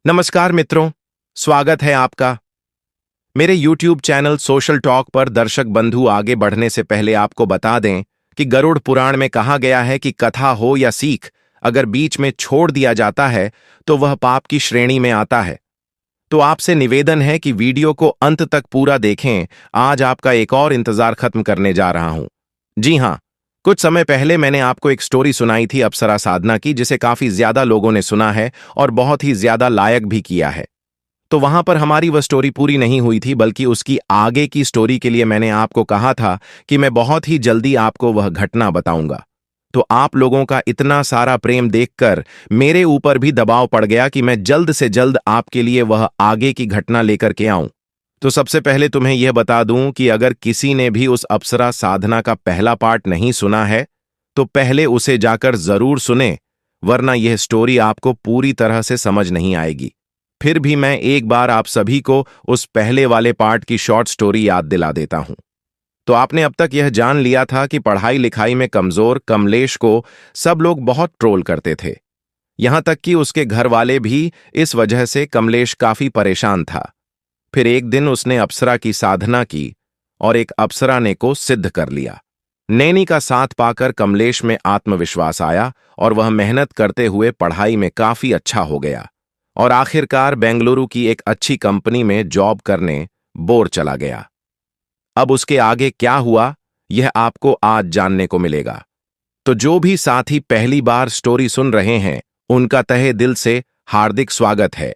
नमस्कार मित्रों, स्वागत है आपका मेरे YouTube चैनल सोशल टॉक पर। दर्शक बंधु, आगे बढ़ने से पहले आपको बता दें कि गरुड़ पुराण में कहा गया है कि कथा हो या सीख, अगर बीच में छोड़ दिया जाता है तो वह पाप की श्रेणी में आता है। तो आपसे निवेदन है कि वीडियो को अंत तक पूरा देखें। आज आपका एक और इंतजार खत्म करने जा रहा हूं। जी हां, कुछ समय पहले मैंने आपको एक स्टोरी सुनाई थी अप्सरा साधना की, जिसे काफी ज्यादा लोगों ने सुना है और बहुत ही ज्यादा लायक भी किया है। तो वहां पर हमारी वह स्टोरी पूरी नहीं हुई थी, बल्कि उसकी आगे की स्टोरी के लिए मैंने आपको कहा था कि मैं बहुत ही जल्दी आपको वह घटना बताऊंगा। तो आप लोगों का इतना सारा प्रेम देखकर मेरे ऊपर भी दबाव पड़ गया कि मैं जल्द से जल्द आपके लिए वह आगे की घटना लेकर के आऊं। तो सबसे पहले तुम्हें यह बता दूं कि अगर किसी ने भी उस अप्सरा साधना का पहला पार्ट नहीं सुना है तो पहले उसे जाकर जरूर सुने, वरना यह स्टोरी आपको पूरी तरह से समझ नहीं आएगी। फिर भी मैं एक बार आप सभी को उस पहले वाले पार्ट की शॉर्ट स्टोरी याद दिला देता हूं। तो आपने अब तक यह जान लिया था कि पढ़ाई लिखाई में कमजोर कमलेश को सब लोग बहुत ट्रोल करते थे। यहां तक कि उसके घर वाले भी इस वजह से कमलेश काफी परेशान था। फिर एक दिन उसने अप्सरा की साधना की और एक अप्सरा ने को सिद्ध कर लिया। नैनी का साथ पाकर कमलेश में आत्मविश्वास आया और वह मेहनत करते हुए पढ़ाई में काफी अच्छा हो गया और आखिरकार बेंगलुरु की एक अच्छी कंपनी में जॉब करने बोर चला गया। अब उसके आगे क्या हुआ, यह आपको आज जानने को मिलेगा। तो जो भी साथी पहली बार स्टोरी सुन रहे हैं, उनका तहे दिल से हार्दिक स्वागत है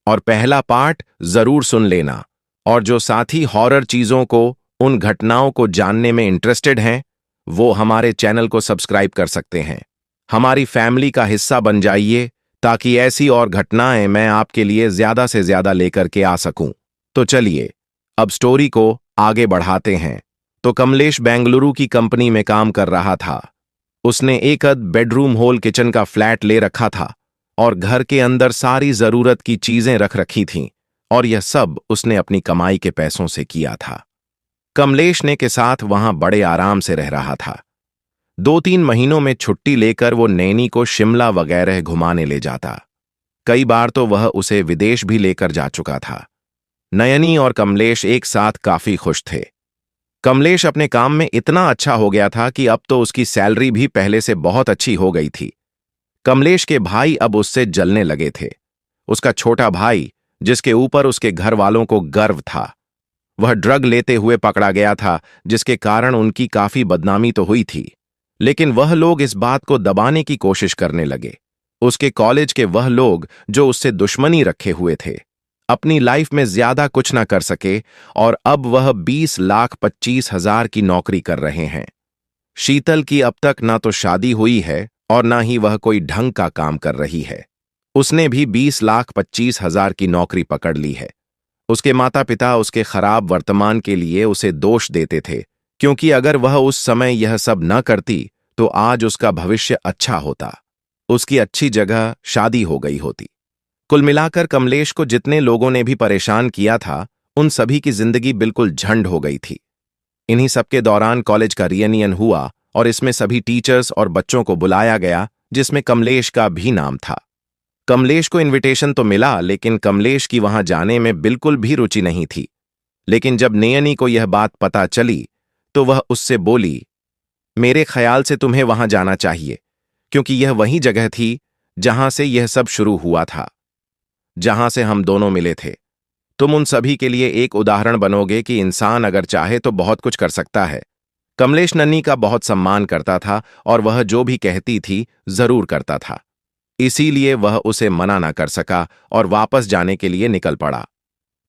और पहला पार्ट जरूर सुन लेना। और जो साथी हॉरर चीजों को, उन घटनाओं को जानने में इंटरेस्टेड हैं, वो हमारे चैनल को सब्सक्राइब कर सकते हैं। हमारी फैमिली का हिस्सा बन जाइए ताकि ऐसी और घटनाएं मैं आपके लिए ज्यादा से ज्यादा लेकर के आ सकूं। तो चलिए अब स्टोरी को आगे बढ़ाते हैं। तो कमलेश बेंगलुरु की कंपनी में काम कर रहा था। उसने एक बेडरूम होल किचन का फ्लैट ले रखा था और घर के अंदर सारी जरूरत की चीजें रख रखी थीं, और यह सब उसने अपनी कमाई के पैसों से किया था। कमलेश ने के साथ वहां बड़े आराम से रह रहा था। 2-3 महीनों में छुट्टी लेकर वो नैनी को शिमला वगैरह घुमाने ले जाता। कई बार तो वह उसे विदेश भी लेकर जा चुका था। नयनी और कमलेश एक साथ काफी खुश थे। कमलेश अपने काम में इतना अच्छा हो गया था कि अब तो उसकी सैलरी भी पहले से बहुत अच्छी हो गई थी। कमलेश के भाई अब उससे जलने लगे थे। उसका छोटा भाई, जिसके ऊपर उसके घर वालों को गर्व था, वह ड्रग लेते हुए पकड़ा गया था, जिसके कारण उनकी काफी बदनामी तो हुई थी, लेकिन वह लोग इस बात को दबाने की कोशिश करने लगे। उसके कॉलेज के वह लोग जो उससे दुश्मनी रखे हुए थे, अपनी लाइफ में ज्यादा कुछ ना कर सके और अब वह 20,25,000 की नौकरी कर रहे हैं। शीतल की अब तक ना तो शादी हुई है और ना ही वह कोई ढंग का काम कर रही है। उसने भी 20,25,000 की नौकरी पकड़ ली है। उसके माता पिता उसके खराब वर्तमान के लिए उसे दोष देते थे, क्योंकि अगर वह उस समय यह सब न करती तो आज उसका भविष्य अच्छा होता, उसकी अच्छी जगह शादी हो गई होती। कुल मिलाकर कमलेश को जितने लोगों ने भी परेशान किया था, उन सभी की जिंदगी बिल्कुल झंड हो गई थी। इन्हीं सबके दौरान कॉलेज का रियूनियन हुआ और इसमें सभी टीचर्स और बच्चों को बुलाया गया, जिसमें कमलेश का भी नाम था। कमलेश को इनविटेशन तो मिला, लेकिन कमलेश की वहां जाने में बिल्कुल भी रुचि नहीं थी। लेकिन जब नयनी को यह बात पता चली तो वह उससे बोली, मेरे ख्याल से तुम्हें वहां जाना चाहिए, क्योंकि यह वही जगह थी जहां से यह सब शुरू हुआ था, जहां से हम दोनों मिले थे। तुम उन सभी के लिए एक उदाहरण बनोगे कि इंसान अगर चाहे तो बहुत कुछ कर सकता है। कमलेश नन्ही का बहुत सम्मान करता था और वह जो भी कहती थी जरूर करता था। इसीलिए वह उसे मना ना कर सका और वापस जाने के लिए निकल पड़ा।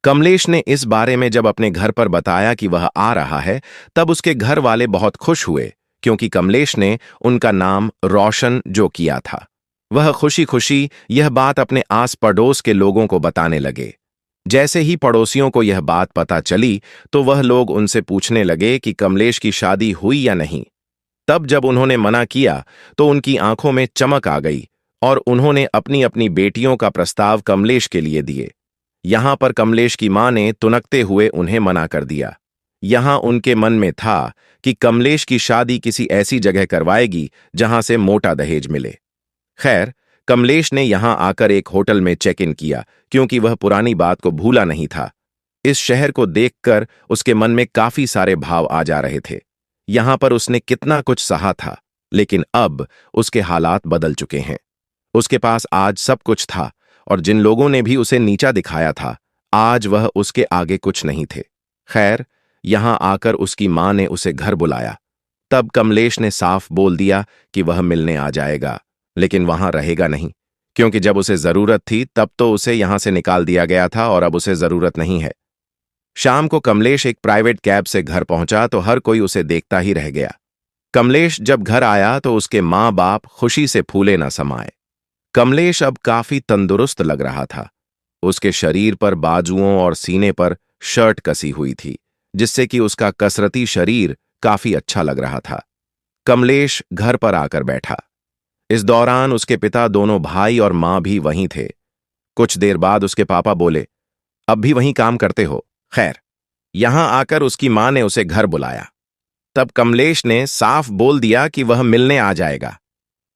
कमलेश ने इस बारे में जब अपने घर पर बताया कि वह आ रहा है, तब उसके घर वाले बहुत खुश हुए, क्योंकि कमलेश ने उनका नाम रोशन जो किया था। वह खुशी खुशी यह बात अपने आस पड़ोस के लोगों को बताने लगे। जैसे ही पड़ोसियों को यह बात पता चली तो वह लोग उनसे पूछने लगे कि कमलेश की शादी हुई या नहीं। तब जब उन्होंने मना किया तो उनकी आंखों में चमक आ गई और उन्होंने अपनी अपनी बेटियों का प्रस्ताव कमलेश के लिए दिए। यहां पर कमलेश की मां ने तुनकते हुए उन्हें मना कर दिया। यहां उनके मन में था कि कमलेश की शादी किसी ऐसी जगह करवाएगी जहां से मोटा दहेज मिले। खैर, कमलेश ने यहां आकर एक होटल में चेक इन किया क्योंकि वह पुरानी बात को भूला नहीं था। इस शहर को देखकर उसके मन में काफी सारे भाव आ जा रहे थे। यहां पर उसने कितना कुछ सहा था, लेकिन अब उसके हालात बदल चुके हैं। उसके पास आज सब कुछ था और जिन लोगों ने भी उसे नीचा दिखाया था, आज वह उसके आगे कुछ नहीं थे। खैर, यहां आकर उसकी मां ने उसे घर बुलाया। तब कमलेश ने साफ बोल दिया कि वह मिलने आ जाएगा, लेकिन वहां रहेगा नहीं, क्योंकि जब उसे जरूरत थी तब तो उसे यहां से निकाल दिया गया था और अब उसे जरूरत नहीं है। शाम को कमलेश एक प्राइवेट कैब से घर पहुंचा तो हर कोई उसे देखता ही रह गया। कमलेश जब घर आया तो उसके मां बाप खुशी से फूले न समाये। कमलेश अब काफी तंदुरुस्त लग रहा था। उसके शरीर पर बाजुओं और सीने पर शर्ट कसी हुई थी, जिससे कि उसका कसरती शरीर काफी अच्छा लग रहा था। कमलेश घर पर आकर बैठा। इस दौरान उसके पिता, दोनों भाई और मां भी वहीं थे। कुछ देर बाद उसके पापा बोले, अब भी वहीं काम करते हो? खैर, यहां आकर उसकी मां ने उसे घर बुलाया। तब कमलेश ने साफ बोल दिया कि वह मिलने आ जाएगा,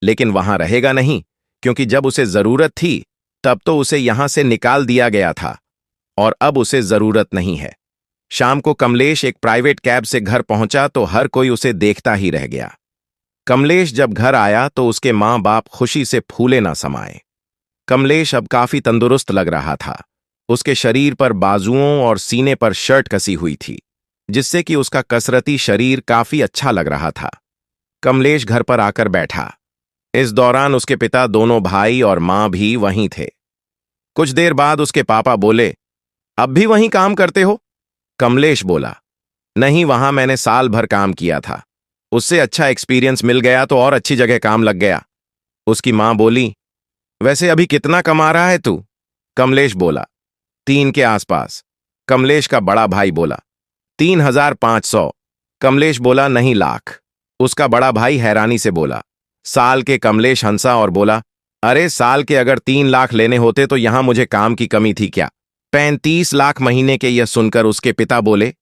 लेकिन वहां रहेगा नहीं, क्योंकि जब उसे जरूरत थी तब तो उसे यहां से निकाल दिया गया था और अब उसे जरूरत नहीं है। शाम को कमलेश एक प्राइवेट कैब से घर पहुंचा तो हर कोई उसे देखता ही रह गया। कमलेश जब घर आया तो उसके मां बाप खुशी से फूले ना समाये। कमलेश अब काफी तंदुरुस्त लग रहा था। उसके शरीर पर बाजुओं और सीने पर शर्ट कसी हुई थी, जिससे कि उसका कसरती शरीर काफी अच्छा लग रहा था। कमलेश घर पर आकर बैठा। इस दौरान उसके पिता, दोनों भाई और मां भी वहीं थे। कुछ देर बाद उसके पापा बोले, अब भी वहीं काम करते हो? कमलेश बोला, नहीं, वहां मैंने साल भर काम किया था। उससे अच्छा एक्सपीरियंस मिल गया तो और अच्छी जगह काम लग गया। उसकी मां बोली, वैसे अभी कितना कमा रहा है तू? कमलेश बोला, 3 के आसपास। कमलेश का बड़ा भाई बोला, 3,500। कमलेश बोला, नहीं, लाख। उसका बड़ा भाई हैरानी से बोला, साल के? कमलेश हंसा और बोला, अरे साल के अगर 3 लाख लेने होते तो यहां मुझे काम की कमी थी क्या? 35 लाख महीने के। यह सुनकर उसके पिता बोले,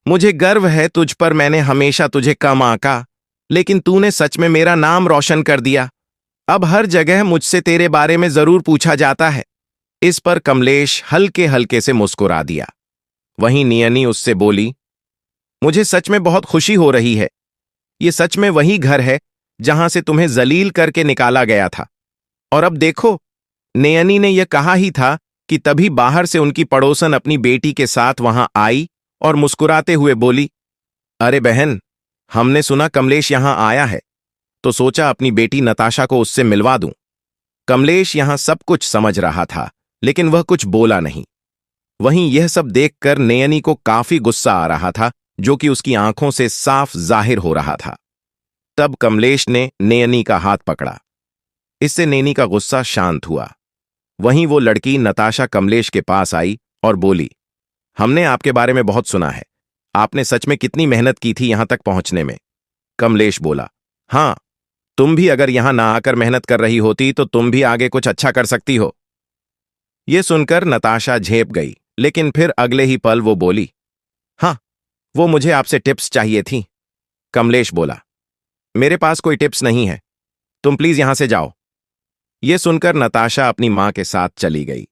मुझे गर्व है तुझ पर, मैंने हमेशा तुझे कम आंका, लेकिन तूने सच में मेरा नाम रोशन कर दिया। अब हर जगह मुझसे तेरे बारे में जरूर पूछा जाता है। इस पर कमलेश हल्के हल्के से मुस्कुरा दिया। वहीं नियनी उससे बोली, मुझे सच में बहुत खुशी हो रही है। ये सच में वही घर है जहां से तुम्हें जलील करके निकाला गया था। और अब देखो, नयनी ने यह कहा ही था कि तभी बाहर से उनकी पड़ोसन अपनी बेटी के साथ वहां आई और मुस्कुराते हुए बोली, अरे बहन, हमने सुना कमलेश यहां आया है, तो सोचा अपनी बेटी नताशा को उससे मिलवा दूं। कमलेश यहां सब कुछ समझ रहा था, लेकिन वह कुछ बोला नहीं। वहीं यह सब देखकर नयनी को काफी गुस्सा आ रहा था, जो कि उसकी आंखों से साफ जाहिर हो रहा था। तब कमलेश ने नयनी का हाथ पकड़ा। इससे नैनी का गुस्सा शांत हुआ। वहीं वो लड़की नताशा कमलेश के पास आई और बोली, हमने आपके बारे में बहुत सुना है। आपने सच में कितनी मेहनत की थी यहां तक पहुंचने में। कमलेश बोला, हां, तुम भी अगर यहां ना आकर मेहनत कर रही होती तो तुम भी आगे कुछ अच्छा कर सकती हो। यह सुनकर नताशा झेप गई, लेकिन फिर अगले ही पल वो बोली, हां, वो मुझे आपसे टिप्स चाहिए थी। कमलेश बोला, मेरे पास कोई टिप्स नहीं है, तुम प्लीज यहां से जाओ। यह सुनकर नताशा अपनी मां के साथ चली गई।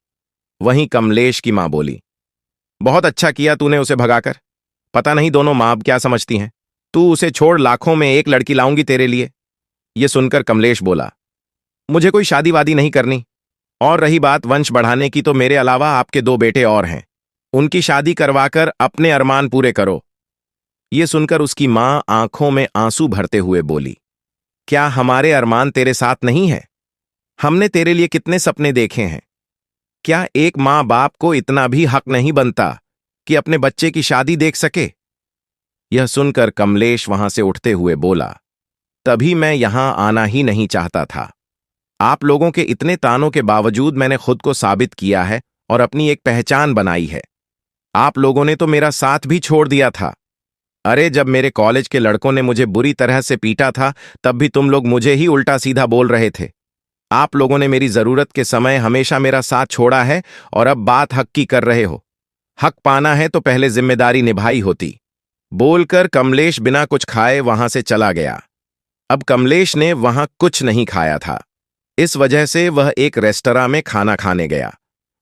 वहीं कमलेश की मां बोली, बहुत अच्छा किया तूने उसे भगाकर। पता नहीं दोनों मां अब क्या समझती हैं। तू उसे छोड़, लाखों में एक लड़की लाऊंगी तेरे लिए। यह सुनकर कमलेश बोला, मुझे कोई शादी वादी नहीं करनी, और रही बात वंश बढ़ाने की, तो मेरे अलावा आपके 2 बेटे और हैं, उनकी शादी करवाकर अपने अरमान पूरे करो। यह सुनकर उसकी मां आंखों में आंसू भरते हुए बोली, क्या हमारे अरमान तेरे साथ नहीं है? हमने तेरे लिए कितने सपने देखे हैं। क्या एक मां बाप को इतना भी हक नहीं बनता कि अपने बच्चे की शादी देख सके? यह सुनकर कमलेश वहां से उठते हुए बोला, तभी मैं यहां आना ही नहीं चाहता था। आप लोगों के इतने तानों के बावजूद मैंने खुद को साबित किया है और अपनी एक पहचान बनाई है। आप लोगों ने तो मेरा साथ भी छोड़ दिया था। अरे, जब मेरे कॉलेज के लड़कों ने मुझे बुरी तरह से पीटा था, तब भी तुम लोग मुझे ही उल्टा सीधा बोल रहे थे। आप लोगों ने मेरी जरूरत के समय हमेशा मेरा साथ छोड़ा है और अब बात हक की कर रहे हो। हक पाना है तो पहले जिम्मेदारी निभाई होती। बोलकर कमलेश बिना कुछ खाए वहां से चला गया। अब कमलेश ने वहां कुछ नहीं खाया था। इस वजह से वह एक रेस्तरां में खाना खाने गया।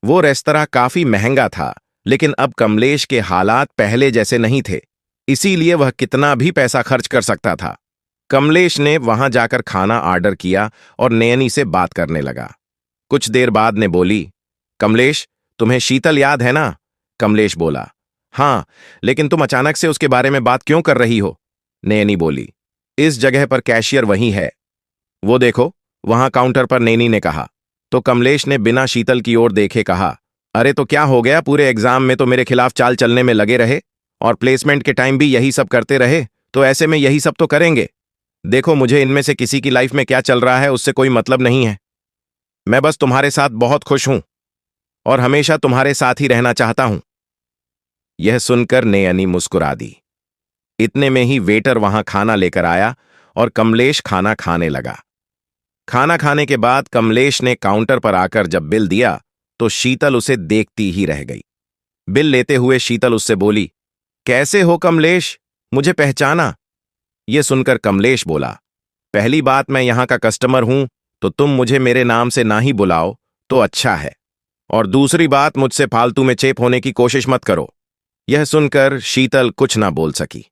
वो रेस्तरां काफी महंगा था, लेकिन अब कमलेश के हालात पहले जैसे नहीं थे, इसीलिए वह कितना भी पैसा खर्च कर सकता था। कमलेश ने वहां जाकर खाना ऑर्डर किया और नयनी से बात करने लगा। कुछ देर बाद ने बोली, कमलेश, तुम्हें शीतल याद है ना? कमलेश बोला, हाँ, लेकिन तुम अचानक से उसके बारे में बात क्यों कर रही हो? नयनी बोली, इस जगह पर कैशियर वही है, वो देखो, वहां काउंटर पर। नैनी ने कहा। तो कमलेश ने बिना शीतल की ओर देखे कहा, अरे तो क्या हो गया, पूरे एग्जाम में तो मेरे खिलाफ चाल चलने में लगे रहे और प्लेसमेंट के टाइम भी यही सब करते रहे, तो ऐसे में यही सब तो करेंगे। देखो, मुझे इनमें से किसी की लाइफ में क्या चल रहा है उससे कोई मतलब नहीं है। मैं बस तुम्हारे साथ बहुत खुश हूं और हमेशा तुम्हारे साथ ही रहना चाहता हूं। यह सुनकर नयनी मुस्कुरा दी। इतने में ही वेटर वहां खाना लेकर आया और कमलेश खाना खाने लगा। खाना खाने के बाद कमलेश ने काउंटर पर आकर जब बिल दिया तो शीतल उसे देखती ही रह गई। बिल लेते हुए शीतल उससे बोली, कैसे हो कमलेश, मुझे पहचाना? यह सुनकर कमलेश बोला, पहली बात, मैं यहां का कस्टमर हूं, तो तुम मुझे मेरे नाम से ना ही बुलाओ तो अच्छा है, और दूसरी बात, मुझसे फालतू में चेप होने की कोशिश मत करो। यह सुनकर शीतल कुछ ना बोल सकी।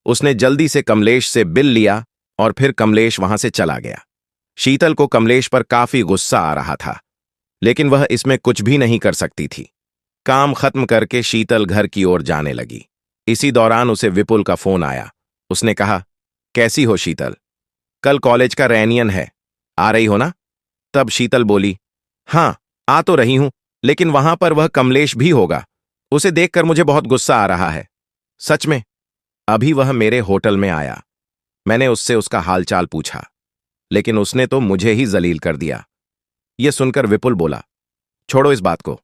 उसने जल्दी से कमलेश से बिल लिया और फिर कमलेश वहां से चला गया। शीतल को कमलेश पर काफी गुस्सा आ रहा था, लेकिन वह इसमें कुछ भी नहीं कर सकती थी। काम खत्म करके शीतल घर की ओर जाने लगी। इसी दौरान उसे विपुल का फोन आया। उसने कहा, कैसी हो शीतल? कल कॉलेज का रेनियन है, आ रही हो ना? तब शीतल बोली, हां, आ तो रही हूं, लेकिन वहां पर वह कमलेश भी होगा। उसे देखकर मुझे बहुत गुस्सा आ रहा है। सच में? अभी वह मेरे होटल में आया। मैंने उससे उसका हालचाल पूछा, लेकिन उसने तो मुझे ही जलील कर दिया। यह सुनकर विपुल बोला, छोड़ो इस बात को,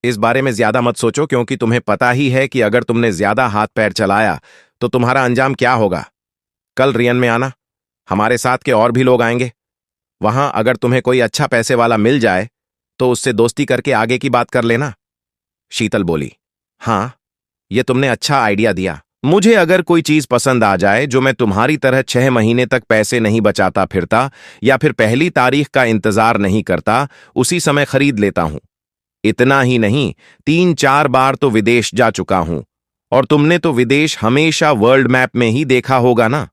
इस बारे में ज्यादा मत सोचो, क्योंकि तुम्हें पता ही है कि अगर तुमने ज्यादा हाथ पैर चलाया तो तुम्हारा अंजाम क्या होगा। कल रियन में आना, हमारे साथ के और भी लोग आएंगे। वहां अगर तुम्हें कोई अच्छा पैसे वाला मिल जाए तो उससे दोस्ती करके आगे की बात कर लेना। शीतल बोली, हां, यह तुमने अच्छा आइडिया दिया। मुझे अगर कोई चीज पसंद आ जाए जो मैं तुम्हारी तरह 6 महीने तक पैसे नहीं बचाता फिरता या फिर पहली तारीख का इंतजार नहीं करता, उसी समय खरीद लेता हूं। इतना ही नहीं, 3-4 बार तो विदेश जा चुका हूं, और तुमने तो विदेश हमेशा वर्ल्ड मैप में ही देखा होगा ना।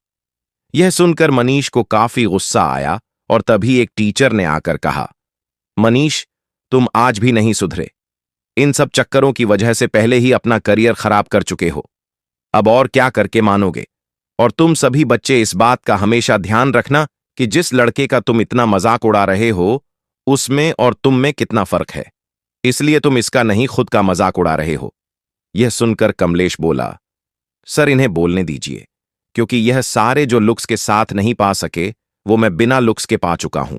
यह सुनकर मनीष को काफी गुस्सा आया और तभी एक टीचर ने आकर कहा, मनीष, तुम आज भी नहीं सुधरे। इन सब चक्करों की वजह से पहले ही अपना करियर खराब कर चुके हो, अब और क्या करके मानोगे? और तुम सभी बच्चे इस बात का हमेशा ध्यान रखना कि जिस लड़के का तुम इतना मजाक उड़ा रहे हो, उसमें और तुम में कितना फर्क है, इसलिए तुम इसका नहीं, खुद का मजाक उड़ा रहे हो। यह सुनकर कमलेश बोला, सर, इन्हें बोलने दीजिए, क्योंकि यह सारे जो लुक्स के साथ नहीं पा सके वो मैं बिना लुक्स के पा चुका हूं।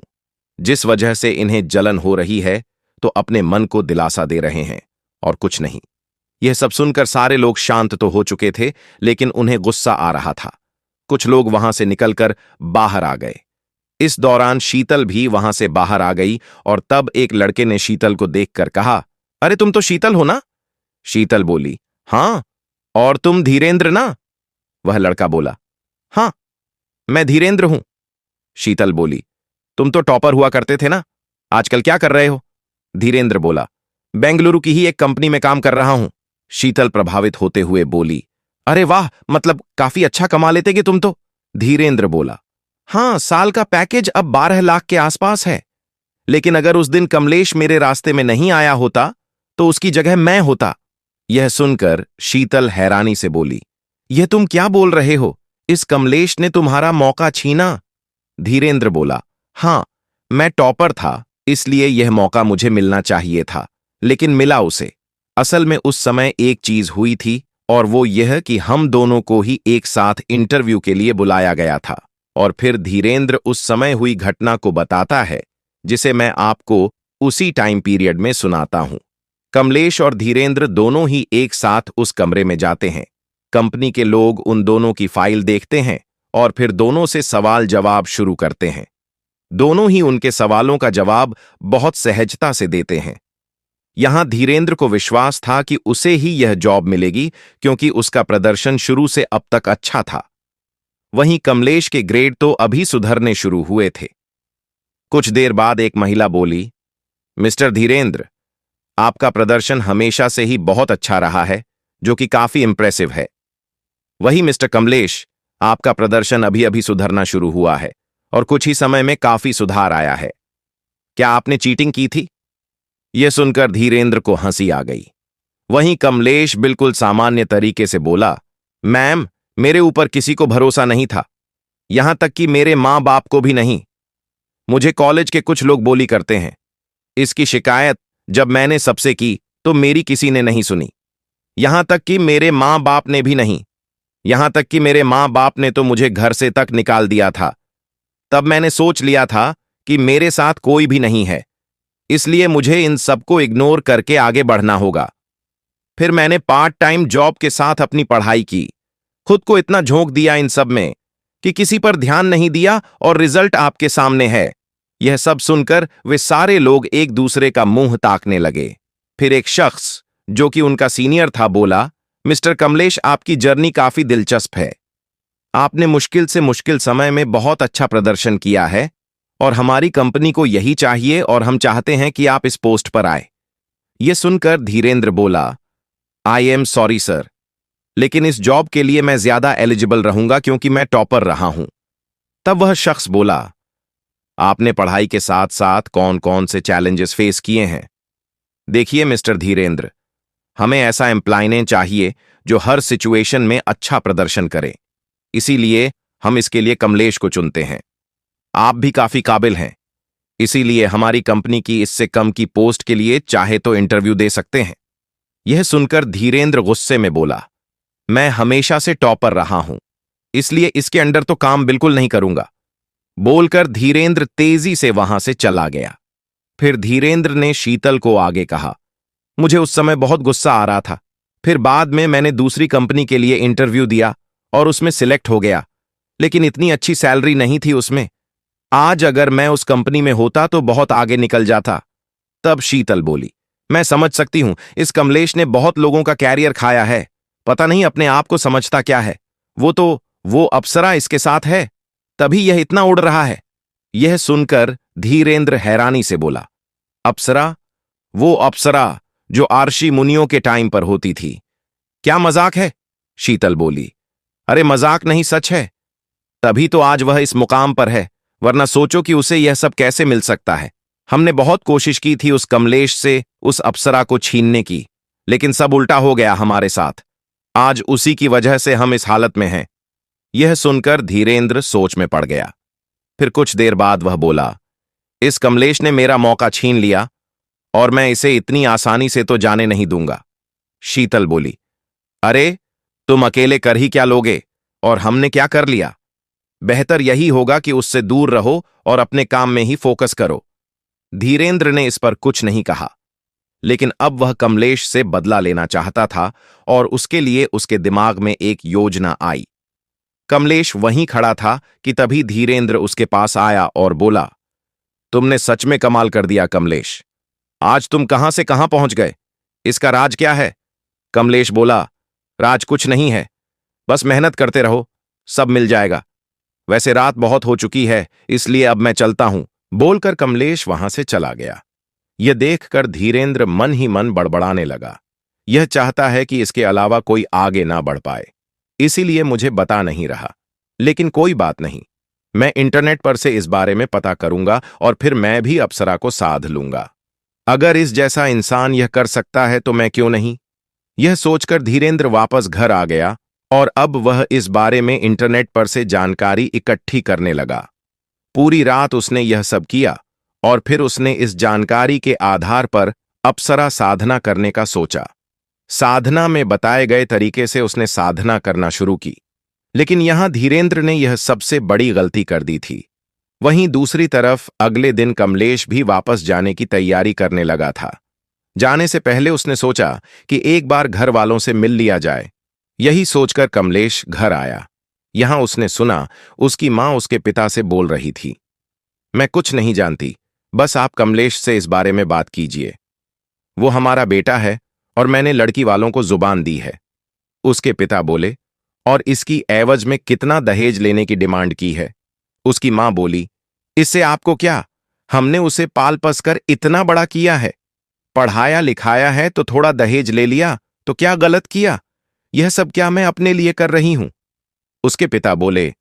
जिस वजह से इन्हें जलन हो रही है तो अपने मन को दिलासा दे रहे हैं और कुछ नहीं। यह सब सुनकर सारे लोग शांत तो हो चुके थे, लेकिन उन्हें गुस्सा आ रहा था। कुछ लोग वहां से निकलकर बाहर आ गए। इस दौरान शीतल भी वहां से बाहर आ गई और तब एक लड़के ने शीतल को देखकर कहा, अरे तुम तो शीतल हो ना? शीतल बोली, हां, और तुम धीरेंद्र ना? वह लड़का बोला, हां, मैं धीरेंद्र हूं। शीतल बोली, तुम तो टॉपर हुआ करते थे ना, आजकल क्या कर रहे हो? धीरेंद्र बोला, बेंगलुरु की ही एक कंपनी में काम कर रहा हूं। शीतल प्रभावित होते हुए बोली, अरे वाह, मतलब काफी अच्छा कमा लेते कि तुम तो। धीरेंद्र बोला, हां, साल का पैकेज अब 12 लाख के आसपास है, लेकिन अगर उस दिन कमलेश मेरे रास्ते में नहीं आया होता तो उसकी जगह मैं होता। यह सुनकर शीतल हैरानी से बोली, यह तुम क्या बोल रहे हो? इस कमलेश ने तुम्हारा मौका छीना? धीरेंद्र बोला, हां, मैं टॉपर था, इसलिए यह मौका मुझे मिलना चाहिए था, लेकिन मिला उसे। असल में उस समय एक चीज हुई थी, और वो यह कि हम दोनों को ही एक साथ इंटरव्यू के लिए बुलाया गया था। और फिर धीरेंद्र उस समय हुई घटना को बताता है, जिसे मैं आपको उसी टाइम पीरियड में सुनाता हूं। कमलेश और धीरेंद्र दोनों ही एक साथ उस कमरे में जाते हैं। कंपनी के लोग उन दोनों की फाइल देखते हैं और फिर दोनों से सवाल जवाब शुरू करते हैं। दोनों ही उनके सवालों का जवाब बहुत सहजता से देते हैं। यहां धीरेंद्र को विश्वास था कि उसे ही यह जॉब मिलेगी, क्योंकि उसका प्रदर्शन शुरू से अब तक अच्छा था। वहीं कमलेश के ग्रेड तो अभी सुधरने शुरू हुए थे। कुछ देर बाद एक महिला बोली, मिस्टर धीरेंद्र, आपका प्रदर्शन हमेशा से ही बहुत अच्छा रहा है, जो कि काफी इंप्रेसिव है। वही मिस्टर कमलेश, आपका प्रदर्शन अभी अभी सुधरना शुरू हुआ है और कुछ ही समय में काफी सुधार आया है। क्या आपने चीटिंग की थी? यह सुनकर धीरेंद्र को हंसी आ गई। वहीं कमलेश बिल्कुल सामान्य तरीके से बोला, मैम, मेरे ऊपर किसी को भरोसा नहीं था, यहां तक कि मेरे मां बाप को भी नहीं। मुझे कॉलेज के कुछ लोग बोली करते हैं। इसकी शिकायत जब मैंने सबसे की तो मेरी किसी ने नहीं सुनी, यहां तक कि मेरे मां बाप ने भी नहीं। यहां तक कि मेरे मां बाप ने तो मुझे घर से तक निकाल दिया था। तब मैंने सोच लिया था कि मेरे साथ कोई भी नहीं है, इसलिए मुझे इन सबको इग्नोर करके आगे बढ़ना होगा। फिर मैंने पार्ट टाइम जॉब के साथ अपनी पढ़ाई की, खुद को इतना झोंक दिया इन सब में कि किसी पर ध्यान नहीं दिया और रिजल्ट आपके सामने है। यह सब सुनकर वे सारे लोग एक दूसरे का मुंह ताकने लगे। फिर एक शख्स जो कि उनका सीनियर था बोला, मिस्टर कमलेश, आपकी जर्नी काफी दिलचस्प है। आपने मुश्किल से मुश्किल समय में बहुत अच्छा प्रदर्शन किया है और हमारी कंपनी को यही चाहिए और हम चाहते हैं कि आप इस पोस्ट पर आए। यह सुनकर धीरेंद्र बोला, आई एम सॉरी सर, लेकिन इस जॉब के लिए मैं ज्यादा एलिजिबल रहूंगा क्योंकि मैं टॉपर रहा हूं। तब वह शख्स बोला, आपने पढ़ाई के साथ साथ कौन कौन से चैलेंजेस फेस किए हैं? देखिए मिस्टर धीरेंद्र, हमें ऐसा एम्प्लॉय चाहिए जो हर सिचुएशन में अच्छा प्रदर्शन करे, इसीलिए हम इसके लिए कमलेश को चुनते हैं। आप भी काफी काबिल हैं, इसीलिए हमारी कंपनी की इससे कम की पोस्ट के लिए चाहे तो इंटरव्यू दे सकते हैं। यह सुनकर धीरेंद्र गुस्से में बोला, मैं हमेशा से टॉपर रहा हूं, इसलिए इसके अंडर तो काम बिल्कुल नहीं करूंगा। बोलकर धीरेंद्र तेजी से वहां से चला गया। फिर धीरेंद्र ने शीतल को आगे कहा, मुझे उस समय बहुत गुस्सा आ रहा था। फिर बाद में मैंने दूसरी कंपनी के लिए इंटरव्यू दिया और उसमें सिलेक्ट हो गया, लेकिन इतनी अच्छी सैलरी नहीं थी उसमें। आज अगर मैं उस कंपनी में होता तो बहुत आगे निकल जाता। तब शीतल बोली, मैं समझ सकती हूं, इस कमलेश ने बहुत लोगों का कैरियर खाया है। पता नहीं अपने आप को समझता क्या है। वो अप्सरा इसके साथ है, तभी यह इतना उड़ रहा है। यह सुनकर धीरेंद्र हैरानी से बोला, अप्सरा? वो अप्सरा जो आर्षि मुनियों के टाइम पर होती थी? क्या मजाक है? शीतल बोली, अरे मजाक नहीं, सच है। तभी तो आज वह इस मुकाम पर है, वरना सोचो कि उसे यह सब कैसे मिल सकता है। हमने बहुत कोशिश की थी उस कमलेश से उस अप्सरा को छीनने की, लेकिन सब उल्टा हो गया हमारे साथ। आज उसी की वजह से हम इस हालत में हैं। यह सुनकर धीरेंद्र सोच में पड़ गया। फिर कुछ देर बाद वह बोला, इस कमलेश ने मेरा मौका छीन लिया और मैं इसे इतनी आसानी से तो जाने नहीं दूंगा। शीतल बोली, अरे तुम अकेले कर ही क्या लोगे, और हमने क्या कर लिया? बेहतर यही होगा कि उससे दूर रहो और अपने काम में ही फोकस करो। धीरेंद्र ने इस पर कुछ नहीं कहा, लेकिन अब वह कमलेश से बदला लेना चाहता था और उसके लिए उसके दिमाग में एक योजना आई। कमलेश वहीं खड़ा था कि तभी धीरेंद्र उसके पास आया और बोला, तुमने सच में कमाल कर दिया कमलेश। आज तुम कहां से कहां पहुंच गए? इसका राज क्या है? कमलेश बोला, राज कुछ नहीं है, बस मेहनत करते रहो, सब मिल जाएगा। वैसे रात बहुत हो चुकी है, इसलिए अब मैं चलता हूं। बोलकर कमलेश वहां से चला गया। यह देखकर धीरेंद्र मन ही मन बड़बड़ाने लगा। यह चाहता है कि इसके अलावा कोई आगे ना बढ़ पाए, इसीलिए मुझे बता नहीं रहा। लेकिन कोई बात नहीं, मैं इंटरनेट पर से इस बारे में पता करूंगा और फिर मैं भी अप्सरा को साध लूंगा। अगर इस जैसा इंसान यह कर सकता है तो मैं क्यों नहीं? यह सोचकर धीरेंद्र वापस घर आ गया और अब वह इस बारे में इंटरनेट पर से जानकारी इकट्ठी करने लगा। पूरी रात उसने यह सब किया और फिर उसने इस जानकारी के आधार पर अप्सरा साधना करने का सोचा। साधना में बताए गए तरीके से उसने साधना करना शुरू की, लेकिन यहां धीरेंद्र ने यह सबसे बड़ी गलती कर दी थी। वहीं दूसरी तरफ अगले दिन कमलेश भी वापस जाने की तैयारी करने लगा था। जाने से पहले उसने सोचा कि एक बार घर वालों से मिल लिया जाए। यही सोचकर कमलेश घर आया। यहां उसने सुना उसकी मां उसके पिता से बोल रही थी, मैं कुछ नहीं जानती, बस आप कमलेश से इस बारे में बात कीजिए। वो हमारा बेटा है और मैंने लड़की वालों को जुबान दी है। उसके पिता बोले, और इसकी एवज में कितना दहेज लेने की डिमांड की है? उसकी मां बोली, इससे आपको क्या? हमने उसे पाल पस कर इतना बड़ा किया है, पढ़ाया लिखाया है, तो थोड़ा दहेज ले लिया तो क्या गलत किया? यह सब क्या मैं अपने लिए कर रही हूं? उसके पिता बोले,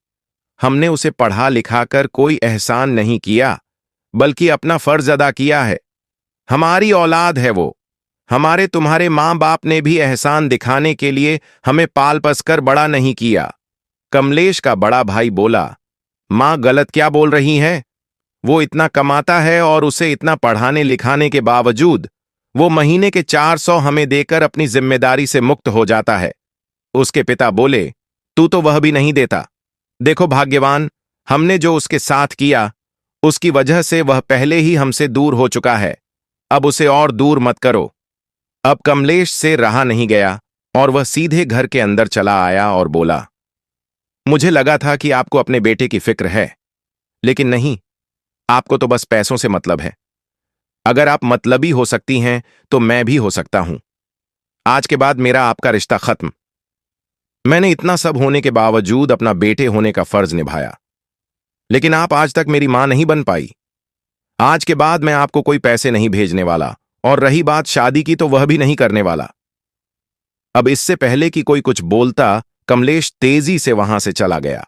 हमने उसे पढ़ा लिखाकर कोई एहसान नहीं किया, बल्कि अपना फर्ज अदा किया है। हमारी औलाद है वो। हमारे तुम्हारे मां बाप ने भी एहसान दिखाने के लिए हमें पाल पस कर बड़ा नहीं किया। कमलेश का बड़ा भाई बोला, मां गलत क्या बोल रही है? वो इतना कमाता है और उसे इतना पढ़ाने लिखाने के बावजूद वो महीने के 400 हमें देकर अपनी जिम्मेदारी से मुक्त हो जाता है। उसके पिता बोले, तू तो वह भी नहीं देता। देखो भाग्यवान, हमने जो उसके साथ किया उसकी वजह से वह पहले ही हमसे दूर हो चुका है। अब उसे और दूर मत करो। अब कमलेश से रहा नहीं गया और वह सीधे घर के अंदर चला आया और बोला, मुझे लगा था कि आपको अपने बेटे की फिक्र है, लेकिन नहीं, आपको तो बस पैसों से मतलब है। अगर आप मतलबी हो सकती हैं तो मैं भी हो सकता हूं। आज के बाद मेरा आपका रिश्ता खत्म। मैंने इतना सब होने के बावजूद अपना बेटे होने का फर्ज निभाया, लेकिन आप आज तक मेरी मां नहीं बन पाई। आज के बाद मैं आपको कोई पैसे नहीं भेजने वाला, और रही बात शादी की तो वह भी नहीं करने वाला। अब इससे पहले कि कोई कुछ बोलता, कमलेश तेजी से वहां से चला गया।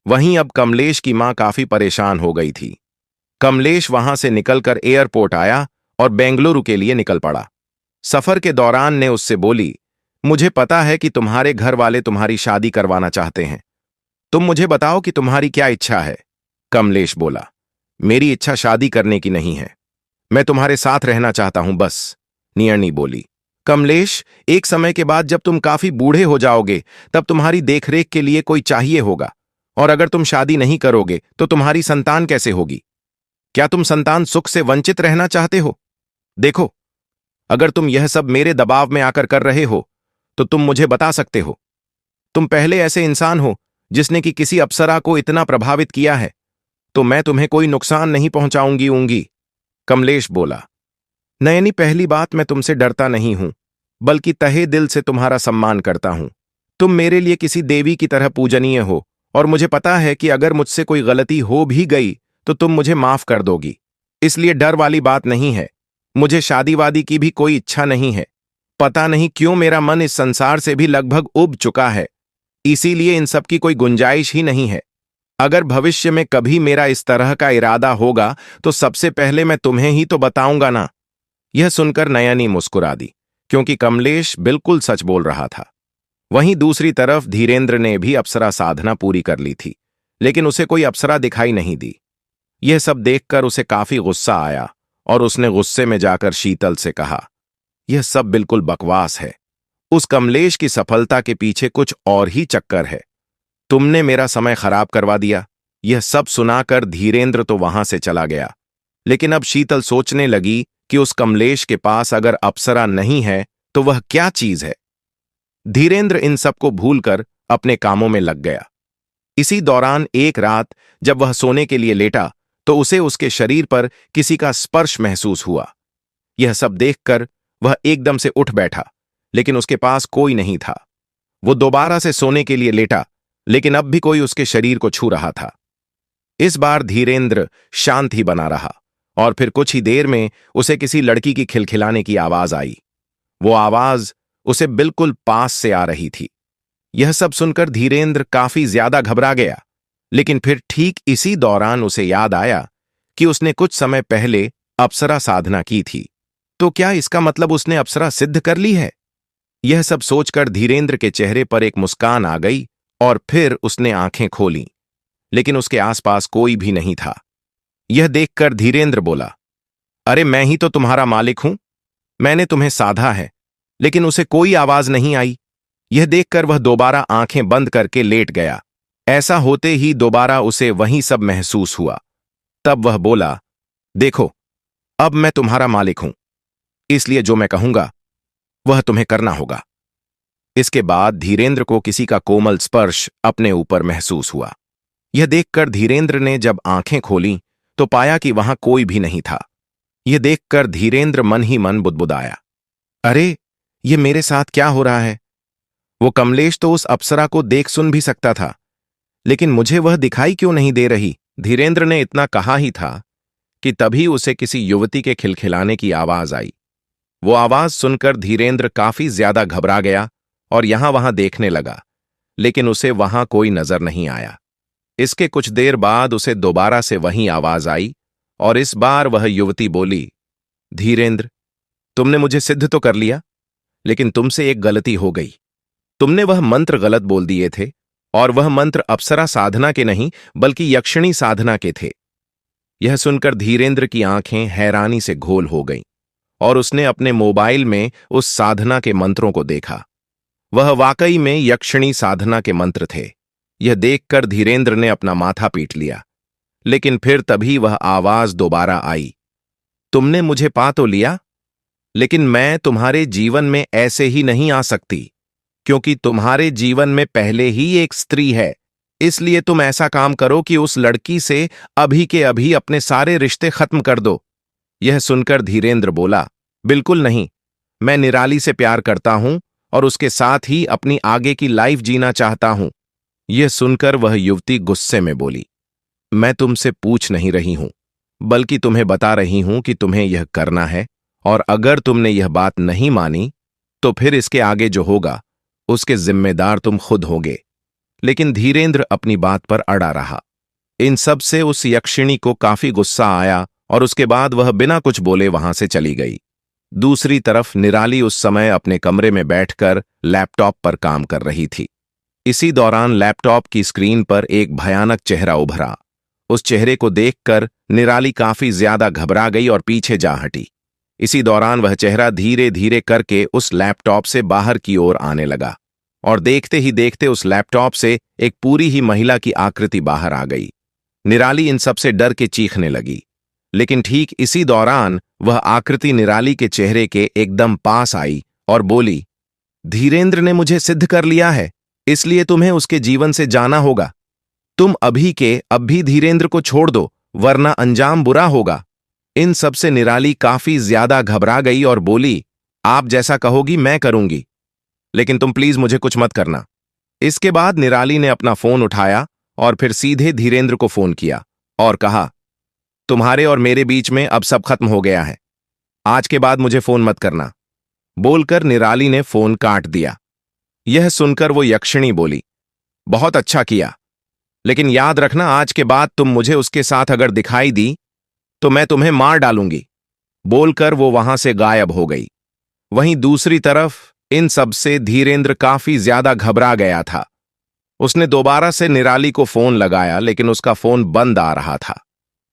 वहीं अब कमलेश की मां काफी परेशान हो गई थी। कमलेश वहां से निकलकर एयरपोर्ट आया और बेंगलुरु के लिए निकल पड़ा। सफर के दौरान ने उससे बोली, मुझे पता है कि तुम्हारे घर वाले तुम्हारी शादी करवाना चाहते हैं। तुम मुझे बताओ कि तुम्हारी क्या इच्छा है? कमलेश बोला, मेरी इच्छा शादी करने की नहीं है, मैं तुम्हारे साथ रहना चाहता हूं बस। नियर्नी बोली, कमलेश, एक समय के बाद जब तुम काफी बूढ़े हो जाओगे तब तुम्हारी देखरेख के लिए कोई चाहिए होगा, और अगर तुम शादी नहीं करोगे तो तुम्हारी संतान कैसे होगी? क्या तुम संतान सुख से वंचित रहना चाहते हो? देखो, अगर तुम यह सब मेरे दबाव में आकर कर रहे हो तो तुम मुझे बता सकते हो। तुम पहले ऐसे इंसान हो जिसने कि किसी अप्सरा को इतना प्रभावित किया है, तो मैं तुम्हें कोई नुकसान नहीं पहुंचाऊंगी। कमलेश बोला, नयनी, पहली बात, मैं तुमसे डरता नहीं हूं, बल्कि तहे दिल से तुम्हारा सम्मान करता हूं। तुम मेरे लिए किसी देवी की तरह पूजनीय हो, और मुझे पता है कि अगर मुझसे कोई गलती हो भी गई तो तुम मुझे माफ कर दोगी। इसलिए डर वाली बात नहीं है। मुझे शादी वादी की भी कोई इच्छा नहीं है। पता नहीं क्यों मेरा मन इस संसार से भी लगभग उब चुका है, इसीलिए इन सब की कोई गुंजाइश ही नहीं है। अगर भविष्य में कभी मेरा इस तरह का इरादा होगा तो सबसे पहले मैं तुम्हें ही तो बताऊंगा ना। यह सुनकर नयनी मुस्कुरा दी, क्योंकि कमलेश बिल्कुल सच बोल रहा था। वहीं दूसरी तरफ धीरेंद्र ने भी अप्सरा साधना पूरी कर ली थी, लेकिन उसे कोई अप्सरा दिखाई नहीं दी। यह सब देखकर उसे काफी गुस्सा आया और उसने गुस्से में जाकर शीतल से कहा, यह सब बिल्कुल बकवास है। उस कमलेश की सफलता के पीछे कुछ और ही चक्कर है। तुमने मेरा समय खराब करवा दिया। यह सब सुनाकर धीरेंद्र तो वहां से चला गया, लेकिन अब शीतल सोचने लगी कि उस कमलेश के पास अगर अप्सरा नहीं है तो वह क्या चीज है। धीरेंद्र इन सबको भूलकर अपने कामों में लग गया। इसी दौरान एक रात जब वह सोने के लिए लेटा तो उसे उसके शरीर पर किसी का स्पर्श महसूस हुआ। यह सब देखकर वह एकदम से उठ बैठा, लेकिन उसके पास कोई नहीं था। वो दोबारा से सोने के लिए लेटा, लेकिन अब भी कोई उसके शरीर को छू रहा था। इस बार धीरेंद्र शांत ही बना रहा, और फिर कुछ ही देर में उसे किसी लड़की की खिलखिलाने की आवाज आई। वो आवाज उसे बिल्कुल पास से आ रही थी। यह सब सुनकर धीरेंद्र काफी ज्यादा घबरा गया, लेकिन फिर ठीक इसी दौरान उसे याद आया कि उसने कुछ समय पहले अप्सरा साधना की थी। तो क्या इसका मतलब उसने अप्सरा सिद्ध कर ली है? यह सब सोचकर धीरेंद्र के चेहरे पर एक मुस्कान आ गई और फिर उसने आंखें खोलीं, लेकिन उसके आसपास कोई भी नहीं था। यह देखकर धीरेंद्र बोला, अरे मैं ही तो तुम्हारा मालिक हूं। मैंने तुम्हें साधा है, लेकिन उसे कोई आवाज नहीं आई। यह देखकर वह दोबारा आंखें बंद करके लेट गया। ऐसा होते ही दोबारा उसे वही सब महसूस हुआ। तब वह बोला, देखो, अब मैं तुम्हारा मालिक हूं, इसलिए जो मैं कहूंगा वह तुम्हें करना होगा। इसके बाद धीरेंद्र को किसी का कोमल स्पर्श अपने ऊपर महसूस हुआ। यह देखकर धीरेंद्र ने जब आंखें खोलीं तो पाया कि वहां कोई भी नहीं था। यह देखकर धीरेंद्र मन ही मन बुदबुदाया, अरे ये मेरे साथ क्या हो रहा है? वो कमलेश तो उस अप्सरा को देख सुन भी सकता था, लेकिन मुझे वह दिखाई क्यों नहीं दे रही? धीरेंद्र ने इतना कहा ही था कि तभी उसे किसी युवती के खिलखिलाने की आवाज आई। वो आवाज सुनकर धीरेंद्र काफी ज्यादा घबरा गया और यहां वहां देखने लगा, लेकिन उसे वहां कोई नजर नहीं आया। इसके कुछ देर बाद उसे दोबारा से वही आवाज आई और इस बार वह युवती बोली, धीरेंद्र, तुमने मुझे सिद्ध तो कर लिया, लेकिन तुमसे एक गलती हो गई। तुमने वह मंत्र गलत बोल दिए थे, और वह मंत्र अप्सरा साधना के नहीं बल्कि यक्षिणी साधना के थे। यह सुनकर धीरेंद्र की आंखें हैरानी से घोल हो गईं और उसने अपने मोबाइल में उस साधना के मंत्रों को देखा। वह वाकई में यक्षिणी साधना के मंत्र थे। यह देखकर धीरेंद्र ने अपना माथा पीट लिया, लेकिन फिर तभी वह आवाज दोबारा आई, तुमने मुझे पा तो लिया, लेकिन मैं तुम्हारे जीवन में ऐसे ही नहीं आ सकती, क्योंकि तुम्हारे जीवन में पहले ही एक स्त्री है। इसलिए तुम ऐसा काम करो कि उस लड़की से अभी के अभी अपने सारे रिश्ते खत्म कर दो। यह सुनकर धीरेंद्र बोला, बिल्कुल नहीं, मैं निराली से प्यार करता हूं और उसके साथ ही अपनी आगे की लाइफ जीना चाहता हूं। यह सुनकर वह युवती गुस्से में बोली, मैं तुमसे पूछ नहीं रही हूं, बल्कि तुम्हें बता रही हूं कि तुम्हें यह करना है, और अगर तुमने यह बात नहीं मानी तो फिर इसके आगे जो होगा उसके जिम्मेदार तुम खुद होगे। लेकिन धीरेंद्र अपनी बात पर अड़ा रहा। इन सब से उस यक्षिणी को काफी गुस्सा आया और उसके बाद वह बिना कुछ बोले वहां से चली गई। दूसरी तरफ निराली उस समय अपने कमरे में बैठकर लैपटॉप पर काम कर रही थी। इसी दौरान लैपटॉप की स्क्रीन पर एक भयानक चेहरा उभरा। उस चेहरे को देखकर निराली काफी ज्यादा घबरा गई और पीछे जा हटी। इसी दौरान वह चेहरा धीरे धीरे करके उस लैपटॉप से बाहर की ओर आने लगा और देखते ही देखते उस लैपटॉप से एक पूरी ही महिला की आकृति बाहर आ गई। निराली इन सबसे डर के चीखने लगी, लेकिन ठीक इसी दौरान वह आकृति निराली के चेहरे के एकदम पास आई और बोली, धीरेंद्र ने मुझे सिद्ध कर लिया है, इसलिए तुम्हें उसके जीवन से जाना होगा। तुम अभी के अभी धीरेंद्र को छोड़ दो, वरना अंजाम बुरा होगा। इन सबसे निराली काफी ज्यादा घबरा गई और बोली, आप जैसा कहोगी मैं करूंगी, लेकिन तुम प्लीज मुझे कुछ मत करना। इसके बाद निराली ने अपना फोन उठाया और फिर सीधे धीरेंद्र को फोन किया और कहा, तुम्हारे और मेरे बीच में अब सब खत्म हो गया है, आज के बाद मुझे फोन मत करना। बोलकर निराली ने फोन काट दिया। यह सुनकर वो यक्षिणी बोली, बहुत अच्छा किया, लेकिन याद रखना, आज के बाद तुम मुझे उसके साथ अगर दिखाई दी तो मैं तुम्हें मार डालूंगी। बोलकर वो वहां से गायब हो गई। वहीं दूसरी तरफ इन सब से धीरेंद्र काफी ज्यादा घबरा गया था। उसने दोबारा से निराली को फोन लगाया, लेकिन उसका फोन बंद आ रहा था।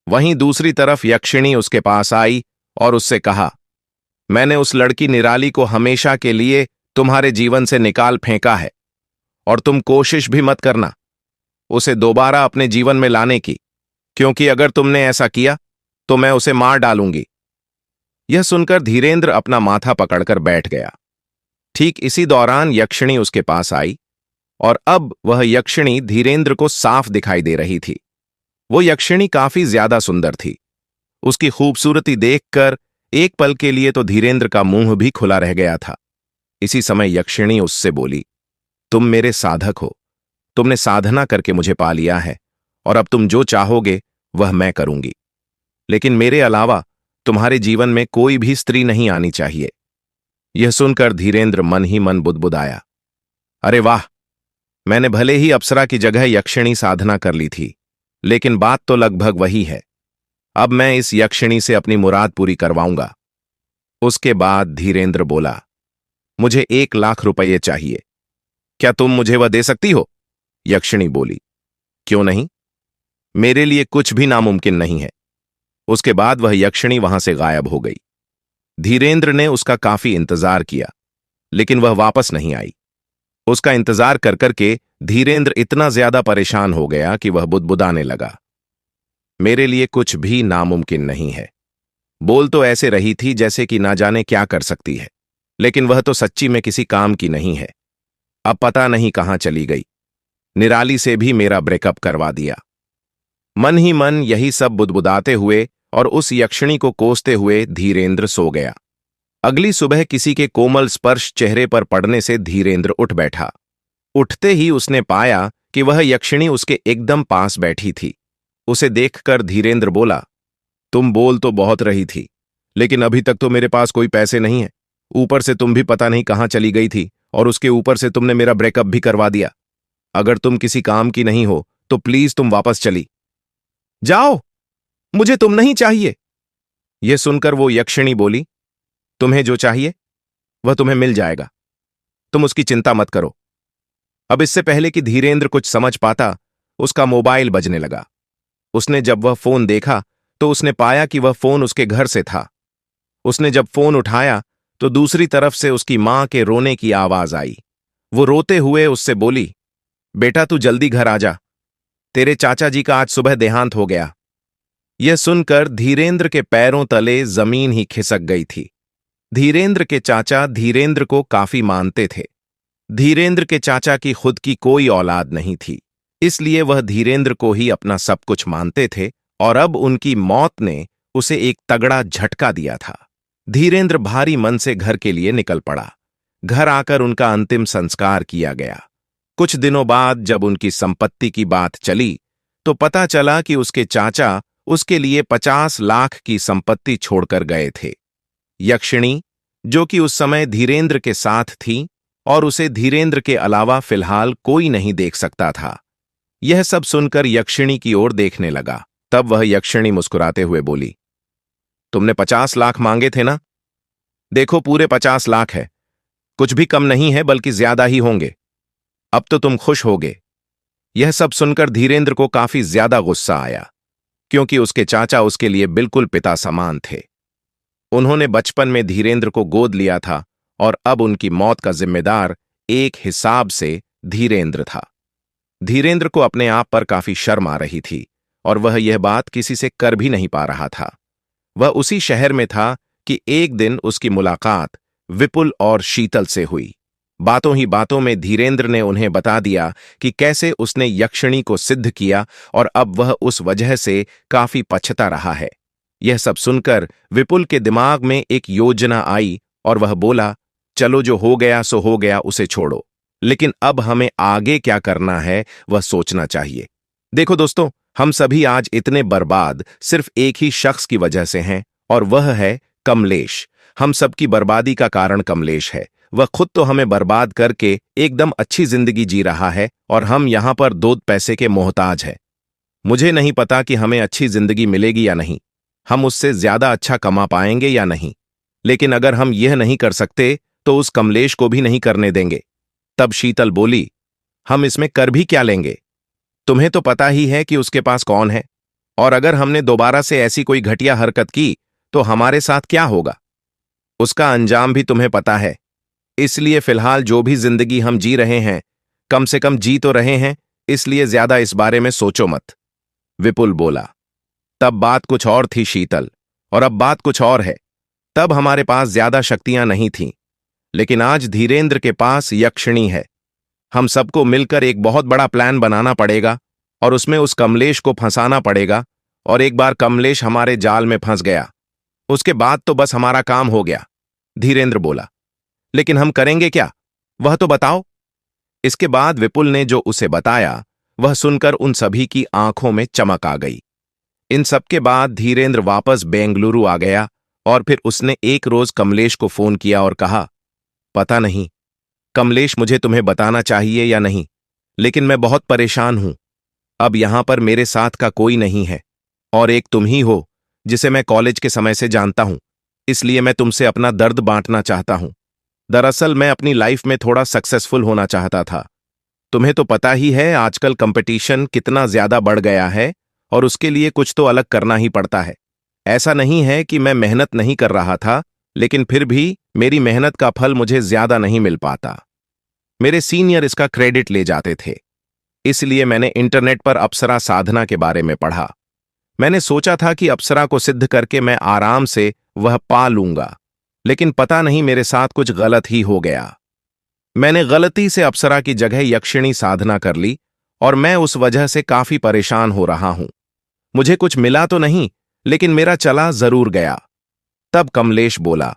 वहीं दूसरी तरफ यक्षिणी उसके पास आई और उससे कहा, मैंने उस लड़की निराली को हमेशा के लिए तुम्हारे जीवन से निकाल फेंका है, और तुम कोशिश भी मत करना उसे दोबारा अपने जीवन में लाने की, क्योंकि अगर तुमने ऐसा किया तो मैं उसे मार डालूंगी। यह सुनकर धीरेंद्र अपना माथा पकड़कर बैठ गया। ठीक इसी दौरान यक्षिणी उसके पास आई और अब वह यक्षिणी धीरेंद्र को साफ दिखाई दे रही थी। वो यक्षिणी काफी ज्यादा सुंदर थी। उसकी खूबसूरती देखकर एक पल के लिए तो धीरेंद्र का मुंह भी खुला रह गया था। इसी समय यक्षिणी उससे बोली, तुम मेरे साधक हो, तुमने साधना करके मुझे पा लिया है और अब तुम जो चाहोगे वह मैं करूंगी, लेकिन मेरे अलावा तुम्हारे जीवन में कोई भी स्त्री नहीं आनी चाहिए। यह सुनकर धीरेंद्र मन ही मन बुदबुदाया, अरे वाह, मैंने भले ही अप्सरा की जगह यक्षिणी साधना कर ली थी, लेकिन बात तो लगभग वही है। अब मैं इस यक्षिणी से अपनी मुराद पूरी करवाऊंगा। उसके बाद धीरेंद्र बोला, मुझे 1,00,000 रुपये चाहिए, क्या तुम मुझे वह दे सकती हो? यक्षिणी बोली, क्यों नहीं, मेरे लिए कुछ भी नामुमकिन नहीं है। उसके बाद वह यक्षिणी वहां से गायब हो गई। धीरेंद्र ने उसका काफी इंतजार किया, लेकिन वह वापस नहीं आई। उसका इंतजार कर करके धीरेंद्र इतना ज्यादा परेशान हो गया कि वह बुदबुदाने लगा, मेरे लिए कुछ भी नामुमकिन नहीं है। बोल तो ऐसे रही थी जैसे कि ना जाने क्या कर सकती है, लेकिन वह तो सच्ची में किसी काम की नहीं है। अब पता नहीं कहां चली गई। निराली से भी मेरा ब्रेकअप करवा दिया। मन ही मन यही सब बुदबुदाते हुए और उस यक्षिणी को कोसते हुए धीरेंद्र सो गया। अगली सुबह किसी के कोमल स्पर्श चेहरे पर पड़ने से धीरेंद्र उठ बैठा। उठते ही उसने पाया कि वह यक्षिणी उसके एकदम पास बैठी थी। उसे देखकर धीरेंद्र बोला, तुम बोल तो बहुत रही थी, लेकिन अभी तक तो मेरे पास कोई पैसे नहीं है। ऊपर से तुम भी पता नहीं कहां चली गई थी, और उसके ऊपर से तुमने मेरा ब्रेकअप भी करवा दिया। अगर तुम किसी काम की नहीं हो तो प्लीज तुम वापस चली जाओ, मुझे तुम नहीं चाहिए। यह सुनकर वो यक्षिणी बोली, तुम्हें जो चाहिए वह तुम्हें मिल जाएगा, तुम उसकी चिंता मत करो। अब इससे पहले कि धीरेंद्र कुछ समझ पाता, उसका मोबाइल बजने लगा। उसने जब वह फोन देखा तो उसने पाया कि वह फोन उसके घर से था। उसने जब फोन उठाया तो दूसरी तरफ से उसकी मां के रोने की आवाज आई। वो रोते हुए उससे बोली, बेटा तू जल्दी घर आ जा, तेरे चाचा जी का आज सुबह देहांत हो गया। यह सुनकर धीरेंद्र के पैरों तले जमीन ही खिसक गई थी। धीरेंद्र के चाचा धीरेंद्र को काफी मानते थे। धीरेंद्र के चाचा की खुद की कोई औलाद नहीं थी, इसलिए वह धीरेंद्र को ही अपना सब कुछ मानते थे, और अब उनकी मौत ने उसे एक तगड़ा झटका दिया था। धीरेंद्र भारी मन से घर के लिए निकल पड़ा। घर आकर उनका अंतिम संस्कार किया गया। कुछ दिनों बाद जब उनकी संपत्ति की बात चली तो पता चला कि उसके चाचा उसके लिए 50 लाख की संपत्ति छोड़कर गए थे। यक्षिणी, जो कि उस समय धीरेंद्र के साथ थी और उसे धीरेंद्र के अलावा फिलहाल कोई नहीं देख सकता था, यह सब सुनकर यक्षिणी की ओर देखने लगा। तब वह यक्षिणी मुस्कुराते हुए बोली, तुमने 50 लाख मांगे थे ना? देखो पूरे 50 लाख है, कुछ भी कम नहीं है बल्कि ज्यादा ही होंगे। अब तो तुम खुश होगे। यह सब सुनकर धीरेंद्र को काफी ज्यादा गुस्सा आया, क्योंकि उसके चाचा उसके लिए बिल्कुल पिता समान थे। उन्होंने बचपन में धीरेंद्र को गोद लिया था और अब उनकी मौत का जिम्मेदार एक हिसाब से धीरेंद्र था। धीरेंद्र को अपने आप पर काफी शर्म आ रही थी और वह यह बात किसी से कर भी नहीं पा रहा था। वह उसी शहर में था कि एक दिन उसकी मुलाकात विपुल और शीतल से हुई। बातों ही बातों में धीरेंद्र ने उन्हें बता दिया कि कैसे उसने यक्षिणी को सिद्ध किया और अब वह उस वजह से काफी पछता रहा है। यह सब सुनकर विपुल के दिमाग में एक योजना आई और वह बोला, चलो जो हो गया सो हो गया, उसे छोड़ो, लेकिन अब हमें आगे क्या करना है वह सोचना चाहिए। देखो दोस्तों, हम सभी आज इतने बर्बाद सिर्फ एक ही शख्स की वजह से हैं, और वह है कमलेश। हम सबकी बर्बादी का कारण कमलेश है। वह खुद तो हमें बर्बाद करके एकदम अच्छी जिंदगी जी रहा है और हम यहां पर 2 पैसे के मोहताज हैं। मुझे नहीं पता कि हमें अच्छी जिंदगी मिलेगी या नहीं, हम उससे ज्यादा अच्छा कमा पाएंगे या नहीं, लेकिन अगर हम यह नहीं कर सकते तो उस कमलेश को भी नहीं करने देंगे। तब शीतल बोली, हम इसमें कर भी क्या लेंगे? तुम्हें तो पता ही है कि उसके पास कौन है, और अगर हमने दोबारा से ऐसी कोई घटिया हरकत की तो हमारे साथ क्या होगा, उसका अंजाम भी तुम्हें पता है। इसलिए फिलहाल जो भी जिंदगी हम जी रहे हैं, कम से कम जी तो रहे हैं, इसलिए ज्यादा इस बारे में सोचो मत। विपुल बोला। तब बात कुछ और थी शीतल, और अब बात कुछ और है। तब हमारे पास ज्यादा शक्तियां नहीं थीं, लेकिन आज धीरेंद्र के पास यक्षिणी है। हम सबको मिलकर एक बहुत बड़ा प्लान बनाना पड़ेगा और उसमें उस कमलेश को फंसाना पड़ेगा, और एक बार कमलेश हमारे जाल में फंस गया, उसके बाद तो बस हमारा काम हो गया। धीरेंद्र बोला, लेकिन हम करेंगे क्या, वह तो बताओ। इसके बाद विपुल ने जो उसे बताया वह सुनकर उन सभी की आंखों में चमक आ गई। इन सबके बाद धीरेंद्र वापस बेंगलुरु आ गया और फिर उसने एक रोज कमलेश को फोन किया और कहा, पता नहीं कमलेश मुझे तुम्हें बताना चाहिए या नहीं, लेकिन मैं बहुत परेशान हूं। अब यहां पर मेरे साथ का कोई नहीं है और एक तुम ही हो जिसे मैं कॉलेज के समय से जानता हूं, इसलिए मैं तुमसे अपना दर्द बांटना चाहता हूं। दरअसल मैं अपनी लाइफ में थोड़ा सक्सेसफुल होना चाहता था। तुम्हें तो पता ही है आजकल कंपटीशन कितना ज्यादा बढ़ गया है और उसके लिए कुछ तो अलग करना ही पड़ता है। ऐसा नहीं है कि मैं मेहनत नहीं कर रहा था, लेकिन फिर भी मेरी मेहनत का फल मुझे ज्यादा नहीं मिल पाता। मेरे सीनियर इसका क्रेडिट ले जाते थे। इसलिए मैंने इंटरनेट पर अप्सरा साधना के बारे में पढ़ा। मैंने सोचा था कि अप्सरा को सिद्ध करके मैं आराम से वह पा लूंगा, लेकिन पता नहीं मेरे साथ कुछ गलत ही हो गया। मैंने गलती से अप्सरा की जगह यक्षिणी साधना कर ली और मैं उस वजह से काफी परेशान हो रहा हूं। मुझे कुछ मिला तो नहीं, लेकिन मेरा चला जरूर गया। तब कमलेश बोला,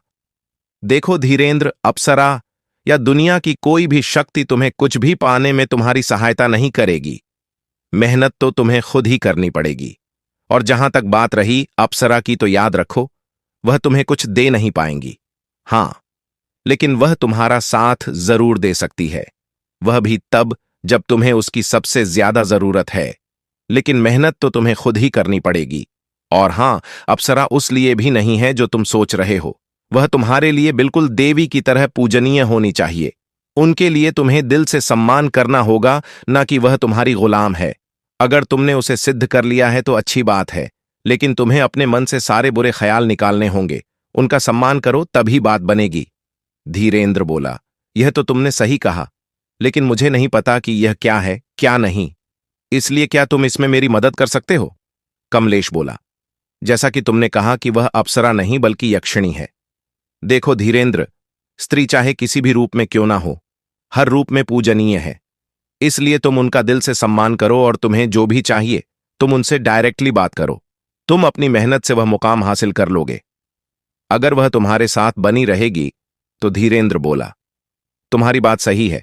देखो धीरेंद्र, अप्सरा या दुनिया की कोई भी शक्ति तुम्हें कुछ भी पाने में तुम्हारी सहायता नहीं करेगी। मेहनत तो तुम्हें खुद ही करनी पड़ेगी, और जहां तक बात रही अप्सरा की, तो याद रखो, वह तुम्हें कुछ दे नहीं पाएंगी। हां, लेकिन वह तुम्हारा साथ जरूर दे सकती है, वह भी तब जब तुम्हें उसकी सबसे ज्यादा जरूरत है। लेकिन मेहनत तो तुम्हें खुद ही करनी पड़ेगी। और हां, अप्सरा उस लिए भी नहीं है जो तुम सोच रहे हो। वह तुम्हारे लिए बिल्कुल देवी की तरह पूजनीय होनी चाहिए। उनके लिए तुम्हें दिल से सम्मान करना होगा, न कि वह तुम्हारी गुलाम है। अगर तुमने उसे सिद्ध कर लिया है तो अच्छी बात है, लेकिन तुम्हें अपने मन से सारे बुरे ख्याल निकालने होंगे। उनका सम्मान करो, तभी बात बनेगी। धीरेंद्र बोला, यह तो तुमने सही कहा, लेकिन मुझे नहीं पता कि यह क्या है क्या नहीं। इसलिए क्या तुम इसमें मेरी मदद कर सकते हो? कमलेश बोला, जैसा कि तुमने कहा कि वह अप्सरा नहीं बल्कि यक्षिणी है। देखो धीरेंद्र, स्त्री चाहे किसी भी रूप में क्यों ना हो, हर रूप में पूजनीय है। इसलिए तुम उनका दिल से सम्मान करो और तुम्हें जो भी चाहिए तुम उनसे डायरेक्टली बात करो। तुम अपनी मेहनत से वह मुकाम हासिल कर लोगे, अगर वह तुम्हारे साथ बनी रहेगी तो। धीरेंद्र बोला, तुम्हारी बात सही है,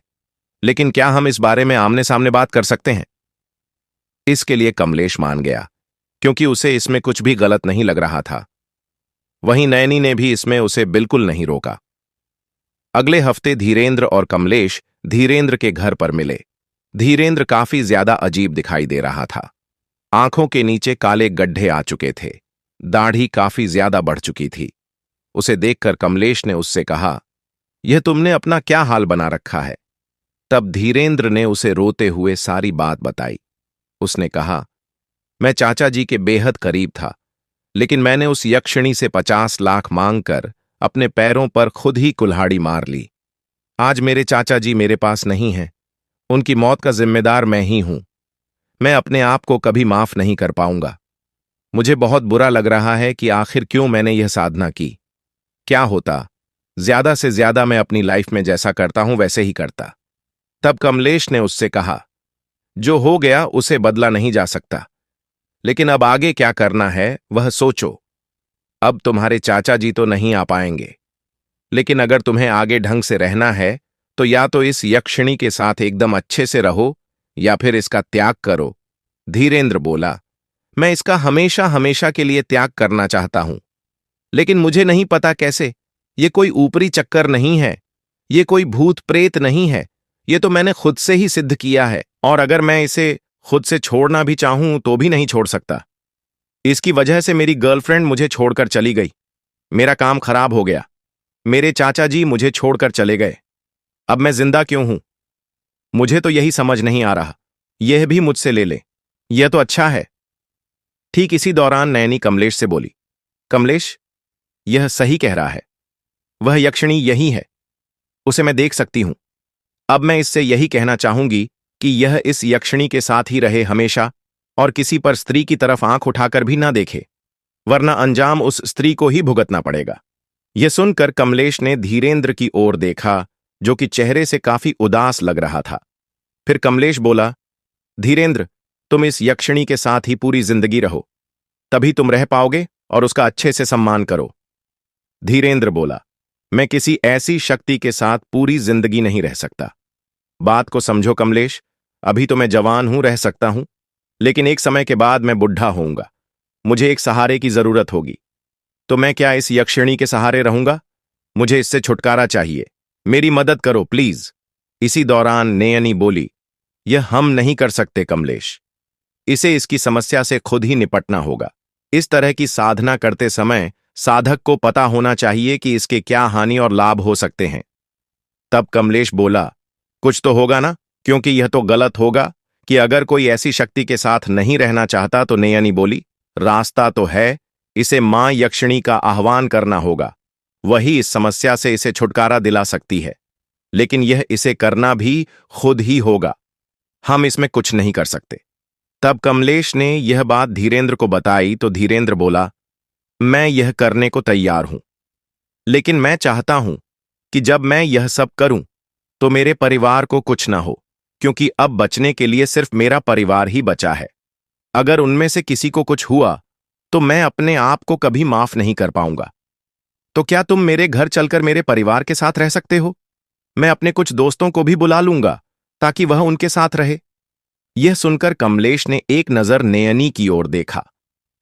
लेकिन क्या हम इस बारे में आमने सामने बात कर सकते हैं? इसके लिए कमलेश मान गया, क्योंकि उसे इसमें कुछ भी गलत नहीं लग रहा था। वहीं नयनी ने भी इसमें उसे बिल्कुल नहीं रोका। अगले हफ्ते धीरेंद्र और कमलेश धीरेंद्र के घर पर मिले। धीरेंद्र काफी ज्यादा अजीब दिखाई दे रहा था। आंखों के नीचे काले गड्ढे आ चुके थे, दाढ़ी काफी ज्यादा बढ़ चुकी थी। उसे देखकर कमलेश ने उससे कहा, यह तुमने अपना क्या हाल बना रखा है? तब धीरेंद्र ने उसे रोते हुए सारी बात बताई। उसने कहा, मैं चाचा जी के बेहद करीब था, लेकिन मैंने उस यक्षिणी से 50 लाख मांगकर अपने पैरों पर खुद ही कुल्हाड़ी मार ली। आज मेरे चाचा जी मेरे पास नहीं हैं। उनकी मौत का जिम्मेदार मैं ही हूं। मैं अपने आप को कभी माफ नहीं कर पाऊंगा। मुझे बहुत बुरा लग रहा है कि आखिर क्यों मैंने यह साधना की। क्या होता, ज्यादा से ज्यादा मैं अपनी लाइफ में जैसा करता हूं वैसे ही करता। तब कमलेश ने उससे कहा, जो हो गया उसे बदला नहीं जा सकता, लेकिन अब आगे क्या करना है वह सोचो। अब तुम्हारे चाचा जी तो नहीं आ पाएंगे, लेकिन अगर तुम्हें आगे ढंग से रहना है तो या तो इस यक्षिणी के साथ एकदम अच्छे से रहो या फिर इसका त्याग करो। धीरेंद्र बोला, मैं इसका हमेशा हमेशा के लिए त्याग करना चाहता हूं, लेकिन मुझे नहीं पता कैसे। ये कोई ऊपरी चक्कर नहीं है, ये कोई भूत प्रेत नहीं है, ये तो मैंने खुद से ही सिद्ध किया है। और अगर मैं इसे खुद से छोड़ना भी चाहूं तो भी नहीं छोड़ सकता। इसकी वजह से मेरी गर्लफ्रेंड मुझे छोड़कर चली गई। मेरा काम खराब हो गया। मेरे चाचा जी मुझे छोड़कर चले गए। अब मैं जिंदा क्यों हूं? मुझे तो यही समझ नहीं आ रहा। यह भी मुझसे ले ले, यह तो अच्छा है। ठीक इसी दौरान नयनी कमलेश से बोली, कमलेश, यह सही कह रहा है। वह यक्षिणी यही है, उसे मैं देख सकती हूं। अब मैं इससे यही कहना चाहूंगी कि यह इस यक्षिणी के साथ ही रहे हमेशा, और किसी पर स्त्री की तरफ आंख उठाकर भी ना देखे, वरना अंजाम उस स्त्री को ही भुगतना पड़ेगा। यह सुनकर कमलेश ने धीरेंद्र की ओर देखा, जो कि चेहरे से काफी उदास लग रहा था। फिर कमलेश बोला, धीरेंद्र, तुम इस यक्षिणी के साथ ही पूरी जिंदगी रहो, तभी तुम रह पाओगे, और उसका अच्छे से सम्मान करो। धीरेंद्र बोला, मैं किसी ऐसी शक्ति के साथ पूरी जिंदगी नहीं रह सकता। बात को समझो कमलेश, अभी तो मैं जवान हूं, रह सकता हूं, लेकिन एक समय के बाद मैं बुढ़ा होऊंगा। मुझे एक सहारे की जरूरत होगी। तो मैं क्या इस यक्षिणी के सहारे रहूंगा? मुझे इससे छुटकारा चाहिए। मेरी मदद करो प्लीज। इसी दौरान नयनी बोली, यह हम नहीं कर सकते कमलेश। इसे इसकी समस्या से खुद ही निपटना होगा। इस तरह की साधना करते समय साधक को पता होना चाहिए कि इसके क्या हानि और लाभ हो सकते हैं। तब कमलेश बोला, कुछ तो होगा ना, क्योंकि यह तो गलत होगा कि अगर कोई ऐसी शक्ति के साथ नहीं रहना चाहता। तो नयनी बोली, रास्ता तो है, इसे मां यक्षिणी का आह्वान करना होगा। वही इस समस्या से इसे छुटकारा दिला सकती है, लेकिन यह इसे करना भी खुद ही होगा। हम इसमें कुछ नहीं कर सकते। तब कमलेश ने यह बात धीरेंद्र को बताई तो धीरेंद्र बोला, मैं यह करने को तैयार हूं, लेकिन मैं चाहता हूं कि जब मैं यह सब करूं तो मेरे परिवार को कुछ ना हो, क्योंकि अब बचने के लिए सिर्फ मेरा परिवार ही बचा है। अगर उनमें से किसी को कुछ हुआ तो मैं अपने आप को कभी माफ नहीं कर पाऊंगा। तो क्या तुम मेरे घर चलकर मेरे परिवार के साथ रह सकते हो? मैं अपने कुछ दोस्तों को भी बुला लूंगा ताकि वह उनके साथ रहे। यह सुनकर कमलेश ने एक नजर नयनी की ओर देखा।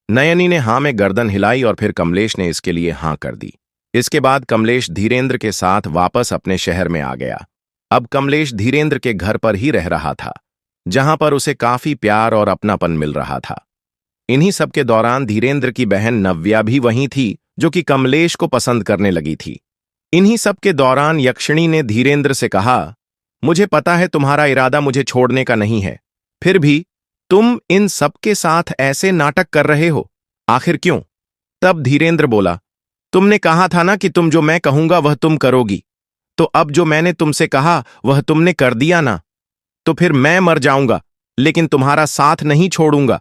नयनी ने हाँ में गर्दन हिलाई और फिर कमलेश ने इसके लिए हाँ कर दी। इसके बाद कमलेश धीरेंद्र के साथ वापस अपने शहर में आ गया। अब कमलेश धीरेंद्र के घर पर ही रह रहा था, जहां पर उसे काफी प्यार और अपनापन मिल रहा था। इन्हीं सब के दौरान धीरेंद्र की बहन नव्या भी वहीं थी, जो कि कमलेश को पसंद करने लगी थी। इन्हीं सब के दौरान यक्षिणी ने धीरेंद्र से कहा, मुझे पता है तुम्हारा इरादा मुझे छोड़ने का नहीं है, फिर भी तुम इन सब के साथ ऐसे नाटक कर रहे हो, आखिर क्यों? तब धीरेंद्र बोला, तुमने कहा था ना कि तुम जो मैं कहूंगा वह तुम करोगी, तो अब जो मैंने तुमसे कहा वह तुमने कर दिया ना, तो फिर मैं मर जाऊंगा लेकिन तुम्हारा साथ नहीं छोड़ूंगा।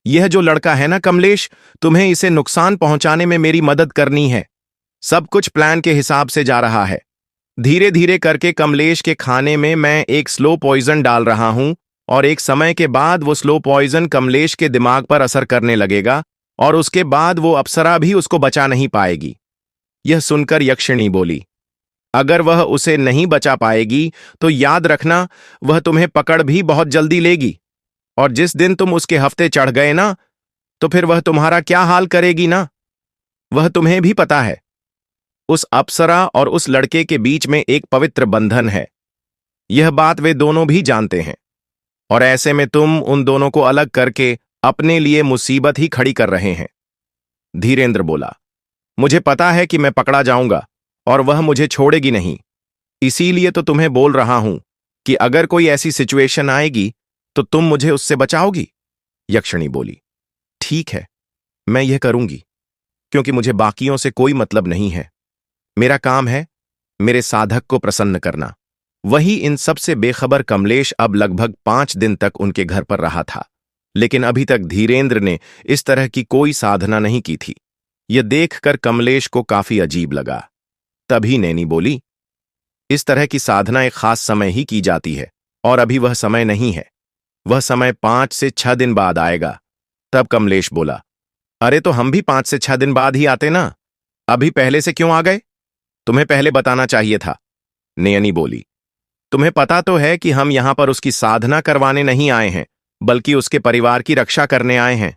यह जो लड़का है ना कमलेश, तुम्हें इसे नुकसान पहुंचाने में मेरी मदद करनी है। सब कुछ प्लान के हिसाब से जा रहा है। धीरे धीरे करके कमलेश के खाने में मैं एक स्लो पॉइजन डाल रहा हूं और एक समय के बाद वो स्लो पॉइजन कमलेश के दिमाग पर असर करने लगेगा और उसके बाद वो अप्सरा भी उसको बचा नहीं पाएगी। यह सुनकर यक्षिणी बोली, अगर वह उसे नहीं बचा पाएगी तो याद रखना वह तुम्हें पकड़ भी बहुत जल्दी लेगी, और जिस दिन तुम उसके हफ्ते चढ़ गए ना, तो फिर वह तुम्हारा क्या हाल करेगी ना, वह तुम्हें भी पता है। उस अप्सरा और उस लड़के के बीच में एक पवित्र बंधन है, यह बात वे दोनों भी जानते हैं, और ऐसे में तुम उन दोनों को अलग करके अपने लिए मुसीबत ही खड़ी कर रहे हैं। धीरेंद्र बोला, मुझे पता है कि मैं पकड़ा जाऊंगा और वह मुझे छोड़ेगी नहीं, इसीलिए तो तुम्हें बोल रहा हूं कि अगर कोई ऐसी सिचुएशन आएगी तो तुम मुझे उससे बचाओगी। यक्षिणी बोली, ठीक है, मैं यह करूंगी, क्योंकि मुझे बाकियों से कोई मतलब नहीं है। मेरा काम है मेरे साधक को प्रसन्न करना। वही इन सब से बेखबर कमलेश अब लगभग 5 दिन तक उनके घर पर रहा था, लेकिन अभी तक धीरेंद्र ने इस तरह की कोई साधना नहीं की थी। यह देखकर कमलेश को काफी अजीब लगा। तभी नैनी बोली, इस तरह की साधना एक खास समय ही की जाती है और अभी वह समय नहीं है, वह समय 5 से 6 दिन बाद आएगा। तब कमलेश बोला, अरे तो हम भी 5 से 6 दिन बाद ही आते ना, अभी पहले से क्यों आ गए? तुम्हें पहले बताना चाहिए था। नयनी बोली, तुम्हें पता तो है कि हम यहां पर उसकी साधना करवाने नहीं आए हैं, बल्कि उसके परिवार की रक्षा करने आए हैं।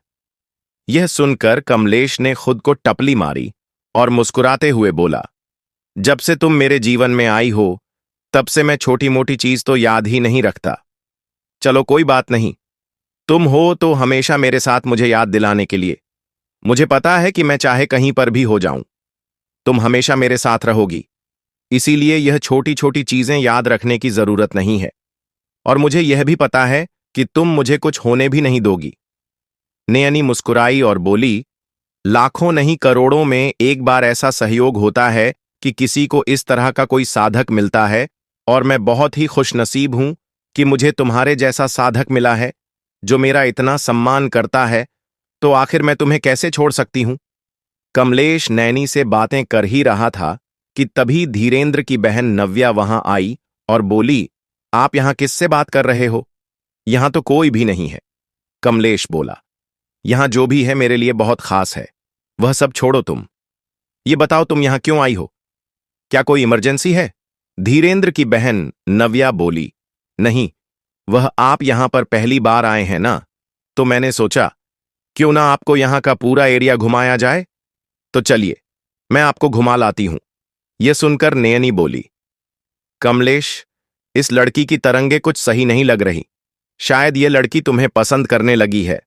यह सुनकर कमलेश ने खुद को टपली मारी और मुस्कुराते हुए बोला, जब से तुम मेरे जीवन में आई हो तब से मैं छोटी मोटी चीज तो याद ही नहीं रखता। चलो कोई बात नहीं, तुम हो तो हमेशा मेरे साथ मुझे याद दिलाने के लिए। मुझे पता है कि मैं चाहे कहीं पर भी हो जाऊं, तुम हमेशा मेरे साथ रहोगी, इसीलिए यह छोटी छोटी चीजें याद रखने की जरूरत नहीं है, और मुझे यह भी पता है कि तुम मुझे कुछ होने भी नहीं दोगी। नयनी मुस्कुराई और बोली, लाखों नहीं करोड़ों में एक बार ऐसा सहयोग होता है कि किसी को इस तरह का कोई साधक मिलता है, और मैं बहुत ही खुशनसीब हूं कि मुझे तुम्हारे जैसा साधक मिला है जो मेरा इतना सम्मान करता है, तो आखिर मैं तुम्हें कैसे छोड़ सकती हूं। कमलेश नैनी से बातें कर ही रहा था कि तभी धीरेंद्र की बहन नव्या वहां आई और बोली, आप यहां किससे बात कर रहे हो? यहां तो कोई भी नहीं है। कमलेश बोला, यहां जो भी है मेरे लिए बहुत खास है, वह सब छोड़ो, तुम ये बताओ तुम यहां क्यों आई हो? क्या कोई इमरजेंसी है? धीरेंद्र की बहन नव्या बोली, नहीं, वह आप यहां पर पहली बार आए हैं ना, तो मैंने सोचा क्यों ना आपको यहां का पूरा एरिया घुमाया जाए, तो चलिए मैं आपको घुमा लाती हूं। यह सुनकर नयनी बोली, कमलेश, इस लड़की की तरंगे कुछ सही नहीं लग रही, शायद यह लड़की तुम्हें पसंद करने लगी है।